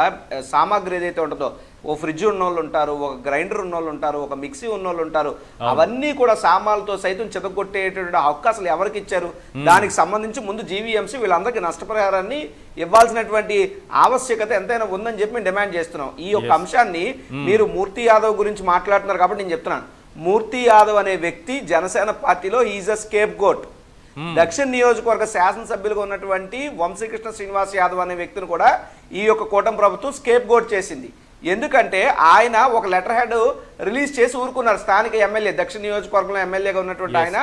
సామాగ్రి ఏదైతే ఉంటుందో, ఓ ఫ్రిడ్జ్ ఉన్నోళ్ళు ఉంటారు, ఒక గ్రైండర్ ఉన్నోళ్ళు ఉంటారు, ఒక మిక్సీ ఉన్నోళ్ళు ఉంటారు, అవన్నీ కూడా సామాన్లతో సైతం చెదగొట్టేటువంటి హక్కు అసలు ఎవరికి ఇచ్చారు? దానికి సంబంధించి ముందు జీవీఎంసీ వీళ్ళందరికీ నష్టపరిహారాన్ని ఇవ్వాల్సినటువంటి ఆవశ్యకత ఎంతైనా ఉందని చెప్పి మేము డిమాండ్ చేస్తున్నాం. ఈ యొక్క అంశాన్ని మీరు మూర్తి యాదవ్ గురించి మాట్లాడుతున్నారు కాబట్టి నేను చెప్తున్నాను. మూర్తి యాదవ్ అనే వ్యక్తి జనసేన పార్టీలో ఈజ్ అ స్కేప్ గోట్. దక్షిణ నియోజకవర్గ శాసనసభ్యులుగా ఉన్నటువంటి వంశీకృష్ణ శ్రీనివాస్ యాదవ్ అనే వ్యక్తిని కూడా ఈ యొక్క కూటమి ప్రభుత్వం స్కేప్ గోట్ చేసింది. ఎందుకంటే ఆయన ఒక లెటర్ హెడ్ రిలీజ్ చేసి ఊరుకున్నారు. స్థానిక ఎమ్మెల్యే, దక్షిణ నియోజకవర్గంలో ఎమ్మెల్యేగా ఉన్నటువంటి ఆయన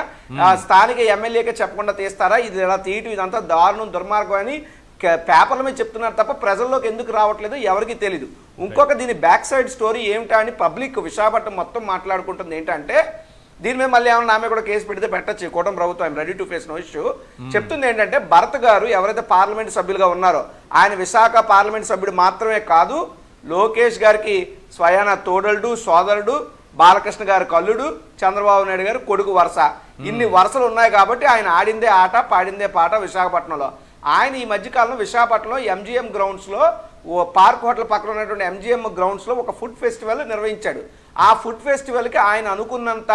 స్థానిక ఎమ్మెల్యేకే చెప్పకుండా తీస్తారా, ఇది ఇలా తీయటం ఇదంతా దారుణం దుర్మార్గం అని పేపర్ల మీద చెప్తున్నారు తప్ప ప్రజల్లోకి ఎందుకు రావట్లేదు ఎవరికి తెలీదు. ఇంకొక దీని బ్యాక్ సైడ్ స్టోరీ ఏమిటా అని పబ్లిక్ విశాఖపట్నం మొత్తం మాట్లాడుకుంటుంది. ఏంటంటే దీని మీద మళ్ళీ ఏమన్నా ఆమె కూడా కేసు పెడితే పెట్టచ్చు కూటమి ప్రభుత్వం, I'm ready to face no issue. చెప్తుంది ఏంటంటే భరత్ గారు ఎవరైతే పార్లమెంట్ సభ్యులుగా ఉన్నారో ఆయన విశాఖ పార్లమెంట్ సభ్యుడు మాత్రమే కాదు, లోకేష్ గారికి స్వయాన తోడలుడు, సోదరుడు, బాలకృష్ణ గారి కల్లుడు, చంద్రబాబు నాయుడు గారు కొడుకు వరుస. ఇన్ని వరుసలు ఉన్నాయి కాబట్టి ఆయన ఆడిందే ఆట పాడిందే పాట విశాఖపట్నంలో. ఆయన ఈ మధ్యకాలంలో విశాఖపట్నంలో ఎంజిఎం గ్రౌండ్స్లో ఓ పార్క్ హోటల్ పక్కన ఉన్నటువంటి ఎంజిఎం గ్రౌండ్స్లో ఒక ఫుడ్ ఫెస్టివల్ నిర్వహించాడు. ఆ ఫుడ్ ఫెస్టివల్కి ఆయన అనుకున్నంత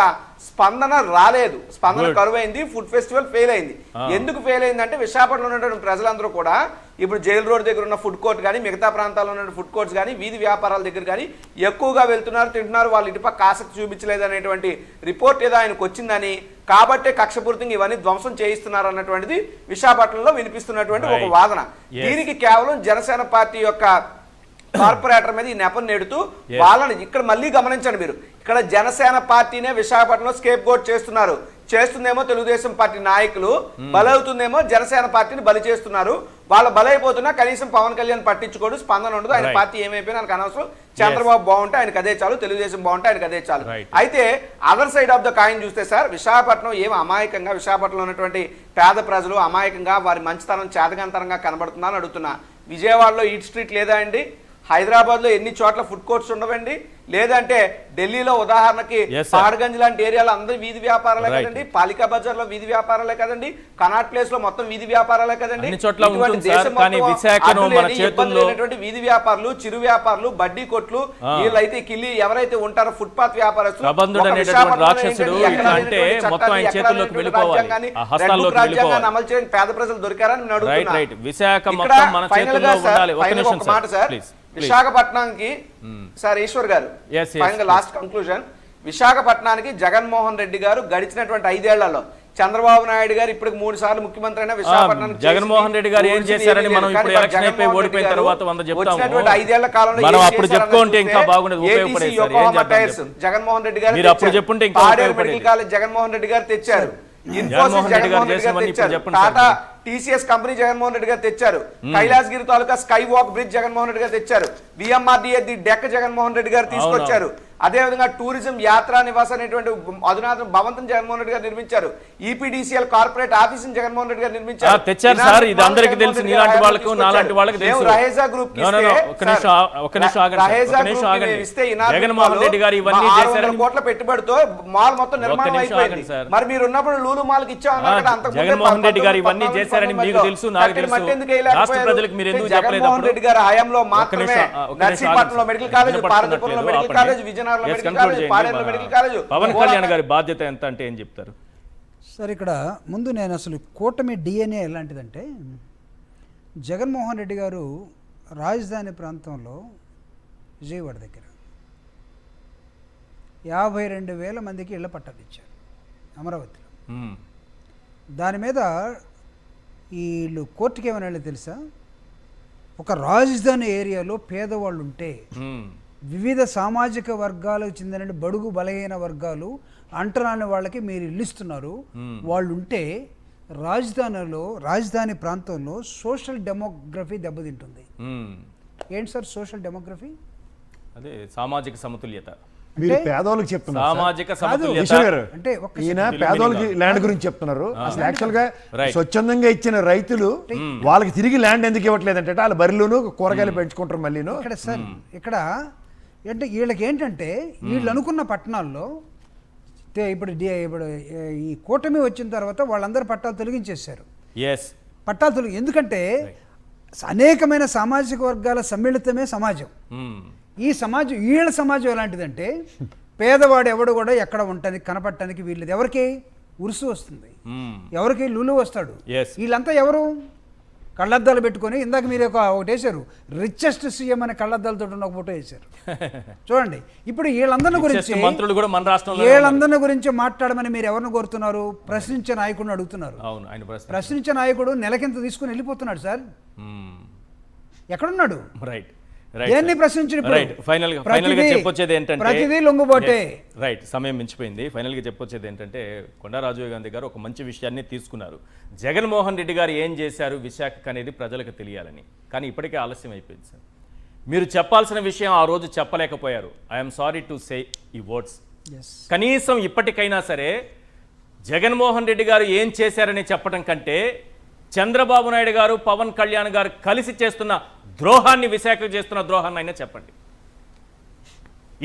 స్పందన రాలేదు, స్పందన కరువైంది, ఫుడ్ ఫెస్టివల్ ఫెయిల్ అయింది. ఎందుకు ఫెయిల్ అయిందంటే విశాఖపట్నంలో ఉన్నటువంటి ప్రజలందరూ కూడా ఇప్పుడు జైలు రోడ్ దగ్గర ఉన్న ఫుడ్ కోర్ట్ కానీ మిగతా ప్రాంతాల్లో ఉన్న ఫుడ్ కోర్ట్స్ కానీ వీధి వ్యాపారాల దగ్గర కానీ ఎక్కువగా వెళ్తున్నారు, తింటున్నారు, వాళ్ళు ఇటుపక్క ఆసక్తి చూపించలేదు అనేటువంటి రిపోర్ట్ ఏదో ఆయనకు వచ్చిందని, కాబట్టే కక్షపూర్తిగా ఇవన్నీ ధ్వంసం చేయిస్తున్నారు అన్నటువంటిది విశాఖపట్నంలో వినిపిస్తున్నటువంటి ఒక వాదన. దీనికి కేవలం జనసేన పార్టీ యొక్క కార్పొరేటర్ మీద ఈ నెపం నేడుతూ వాళ్ళని ఇక్కడ మళ్ళీ గమనించండి మీరు, ఇక్కడ జనసేన పార్టీనే విశాఖపట్నంలో స్కేప్ గోట్ చేస్తున్నారు. చేస్తుందేమో తెలుగుదేశం పార్టీ నాయకులు, బలవుతుందేమో జనసేన పార్టీని బలి చేస్తున్నారు. వాళ్ళు బలైపోతున్నా కనీసం పవన్ కళ్యాణ్ పట్టించుకోడు, స్పందన ఉండదు. ఆయన పార్టీ ఏమైపోయినా ఆయనకు అనవసరం, చంద్రబాబు బాగుంటే ఆయనకు అదే చాలు, తెలుగుదేశం బాగుంటే ఆయనకు అదే చాలు. అయితే other side of the coin చూస్తే సార్, విశాఖపట్నం ఏం అమాయకంగా, విశాఖపట్నంలో ఉన్నటువంటి పేద ప్రజలు అమాయకంగా వారి మంచితనం చేతకంతరంగా కనబడుతుందా అని అడుగుతున్నా. విజయవాడలో ఈట్ స్ట్రీట్ లేదా అండి? హైదరాబాద్లో ఎన్ని చోట్ల ఫుడ్ కోర్ట్స్ ఉండవండి? లేదంటే ఢిల్లీలో ఉదాహరణకి పహాడ్గంజ్ లాంటి ఏరియాలో అందరూ వీధి వ్యాపారాలే కదండి, పాలికా బజార్ లో వీధి వ్యాపారాలే కదండి, కనాట్ ప్లేస్ లో మొత్తం వీధి వ్యాపారాలే కదండి. వీధి వ్యాపారులు, చిరు వ్యాపారులు, బడ్డీ కొట్లు, వీళ్ళైతే కిల్లి ఎవరైతే ఉంటారో ఫుట్పాత్ వ్యాపారస్తులు, రాజ్యాంగాన్ని అమలు చేయడానికి పేద ప్రజలు దొరికారని మాట సార్. విశాఖపట్నానికి సార్ ఈశ్వర్ గారు ఫైనల్ లాస్ట్ కంక్లూజన్, విశాఖపట్నానికి జగన్మోహన్ రెడ్డి గారు గడిచినటువంటి 5 ఏళ్లలో చంద్రబాబు నాయుడు గారు ఇప్పటికి 3 సార్లు ముఖ్యమంత్రి అయినా విశాఖపట్నానికి జగన్మోహన్ రెడ్డి గారు ఏం చేశారని మనం ఇప్పుడు ఎలక్షన్ అయిపోయి ఓడిపోయిన తర్వాత 100 చెప్తాము. 5 ఏళ్ల కాలంలో మనం అప్పుడు చెప్పుకుంటే ఇంకా బాగుండేది, ఉపయోగపడేది సార్. ఏం చేద్దాం జగన్మోహన్ రెడ్డి గారు మీరు అప్పుడు చెప్పుంటే ఇంకా మెడికల్ కాలేజ్ జగన్మోహన్ రెడ్డి గారు తెచ్చారు, ఇన్ఫోసిస్ జగన్మోహన్ రెడ్డి గారు తెచ్చారు, టాటా టీసీఎస్ కంపెనీ జగన్మోహన్ రెడ్డి గారు తెచ్చారు, కైలాసగిరి తాలూకా sky walk bridge Jaganmohan Reddy garu తెచ్చారు, VMRDA the deck Jaganmohan Reddy garu తీసుకొచ్చారు. అదేవిధంగా టూరిజం యాత్రా నివాస్ అనేటువంటి అధునాతన భవంతం జగన్మోహన్ రెడ్డి గారు నిర్మించారు, EPDCL corporate office Jaganmohan Reddy గారు నిర్మించారు. తెచ్చారు సార్, ఇది అందరికీ తెలుసు, నీలాంటి వాళ్ళకు నాలాంటి వాళ్ళకి తెలుసు. రహేజా గ్రూప్ జగన్మోహన్ రెడ్డి గారు ఇవన్నీ చేశారు, కోట్ల పెట్టుబడితో మాల్ మొత్తం నిర్మాణం అయిపోయింది. మరి మీరు ఉన్నప్పుడు లూలు మాల్ కి ఇచ్చామన్నారు. జగన్మోహన్ రెడ్డి గారు ఇవన్నీ చేశారని మీకు తెలుసు, నాకు తెలుసు. రాష్ట్ర ప్రజలకు మీరు ఎందుకు చెప్పలేదు? జగన్మోహన్ రెడ్డి గారి హయాంలో మాత్రమే నర్సీపట్నంలో మెడికల్ కాలేజ్, పార్వతీపురంలో మెడికల్ కాలేజ్, పవన్ కళ్యాణ్ గారి బాధ్యత ఎంత అంటే ఏం చెప్తారు సార్? ఇక్కడ ముందు నేను అసలు కూటమి డిఎన్ఏ ఎలాంటిదంటే, జగన్మోహన్ రెడ్డి గారు రాజధాని ప్రాంతంలో విజయవాడ దగ్గర 52,000 మందికి ఇళ్ల పట్టాలు ఇచ్చారు అమరావతిలో. దాని మీద వీళ్ళు కోర్టుకి ఏమైనా వెళ్ళి తెలుసా? ఒక రాజధాని ఏరియాలో పేదవాళ్ళు ఉంటే, వివిధ సామాజిక వర్గాలకు చెందిన బడుగు బలహీన వర్గాలు అంటరాని వాళ్ళకి మీరు ఇల్లు ఇస్తున్నారు, వాళ్ళు ఉంటే రాజధాని ప్రాంతంలో సోషల్ డెమోగ్రఫీ దెబ్బతింటుంది. ఏంటి సార్ సోషల్ డెమోగ్రఫీ? అదే సామాజిక సమతుల్యత. మీరు పేదవాళ్ళకి చెప్తున్నారు, సామాజిక సమతుల్యత అంటే ఈయన పేదవాళ్ళకి ల్యాండ్ గురించి చెప్తున్నారు. అసలు యాక్చువల్ గా స్వచ్ఛందంగా ఇచ్చిన రైతులు వాళ్ళకి తిరిగి ల్యాండ్ ఎందుకు ఇవ్వట్లేదంటే, వాళ్ళ బరిలోను కూరగాయలు పెంచుకుంటారు మళ్ళీను. ఇక్కడ సార్ ఇక్కడ అంటే వీళ్ళకి ఏంటంటే, వీళ్ళు అనుకున్న పట్టణాల్లో ఇప్పుడు ఈ కూటమి వచ్చిన తర్వాత వాళ్ళందరూ పట్టాలు తొలగించేశారు. పట్టాలు ఎందుకంటే అనేకమైన సామాజిక వర్గాల సమ్మిళితమే సమాజం. ఈ సమాజం, వీళ్ళ సమాజం ఎలాంటిదంటే, పేదవాడు ఎవడు కూడా ఎక్కడ ఉంటానికి కనపడటానికి వీళ్ళది ఎవరికి ఉరుసు వస్తుంది, ఎవరికి లులు వస్తాడు. వీళ్ళంతా ఎవరు? కళ్ళద్దాలు పెట్టుకొని ఇందాక మీరు ఒకటి వేశారు, రిచెస్ట్ సీఎం అనే కళ్ళద్దాలతో ఉన్న ఒక ఫోటో వేశారు. చూడండి, ఇప్పుడు వీళ్ళందరిని గురించి మంత్రులు కూడా మన రాష్ట్రంలో వీళ్ళందరిని గురించి మాట్లాడమని మీరు ఎవరిని కోరుతున్నారు? ప్రశ్నించే నాయకుడిని అడుగుతున్నారు. అవును, ఆయన ప్రశ్నించే నాయకుడు నెలకింత తీసుకుని వెళ్ళిపోతున్నాడు సార్. ఎక్కడున్నాడు? రైట్ దేన్ని ప్రశ్నించిన ఫైనల్గా చెప్పొచ్చేది ఏంటంటే ప్రతిదీ లొంగుబోటే. రైట్, సమయం మించిపోయింది. ఫైనల్గా చెప్పొచ్చేది ఏంటంటే కొండా రాజీవ్ గాంధీ గారు ఒక మంచి విషయాన్ని తీసుకున్నారు. జగన్మోహన్ రెడ్డి గారు ఏం చేశారు విశాఖకు అనేది ప్రజలకు తెలియాలని. కానీ ఇప్పటికే ఆలస్యం అయిపోయింది సార్. మీరు చెప్పాల్సిన విషయం ఆ రోజు చెప్పలేకపోయారు. ఐఎమ్ సారీ టు సే ఈ వర్డ్స్. కనీసం ఇప్పటికైనా సరే జగన్మోహన్ రెడ్డి గారు ఏం చేశారని చెప్పడం కంటే చంద్రబాబు నాయుడు గారు, పవన్ కళ్యాణ్ గారు కలిసి చేస్తున్న ద్రోహాన్ని, విశాఖకు చేస్తున్న ద్రోహాన్ని అయినా చెప్పండి.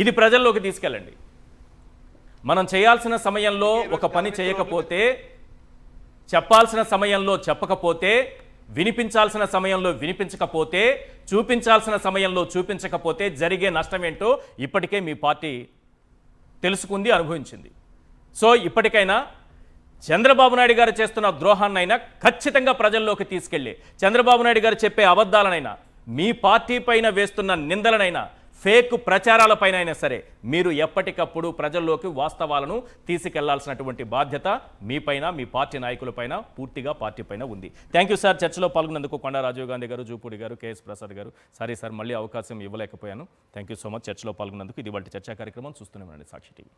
ఇది ప్రజల్లోకి తీసుకెళ్ళండి. మనం చేయాల్సిన సమయంలో ఒక పని చేయకపోతే, చెప్పాల్సిన సమయంలో చెప్పకపోతే, వినిపించాల్సిన సమయంలో వినిపించకపోతే, చూపించాల్సిన సమయంలో చూపించకపోతే జరిగే నష్టం ఏంటో ఇప్పటికే మీ పార్టీ తెలుసుకుంది, అనుభవించింది. సో ఇప్పటికైనా చంద్రబాబు నాయుడు గారు చేస్తున్న ద్రోహాన్నైనా ఖచ్చితంగా ప్రజల్లోకి తీసుకెళ్ళి, చంద్రబాబు నాయుడు గారు చెప్పే అబద్ధాలనైనా, మీ పార్టీ పైన వేస్తున్న నిందలనైనా, ఫేక్ ప్రచారాలపైన అయినా సరే మీరు ఎప్పటికప్పుడు ప్రజల్లోకి వాస్తవాలను తీసుకెళ్లాల్సినటువంటి బాధ్యత మీపైన, మీ పార్టీ నాయకులపైన, పూర్తిగా పార్టీ పైన ఉంది. Thank you sir. చర్చలో పాల్గొన్నందుకు కొండా రాజీవ్ గాంధీ గారు, జూపూడి గారు, కేఎస్ ప్రసాద్ గారు. సారీ సార్, మళ్ళీ అవకాశం ఇవ్వలేకపోయాను. Thank you so much. చర్చలో పాల్గొన్నందుకు. ఇది వాటి చర్చా కార్యక్రమం. చూస్తూనే ఉండండి సాక్షి టీవీ.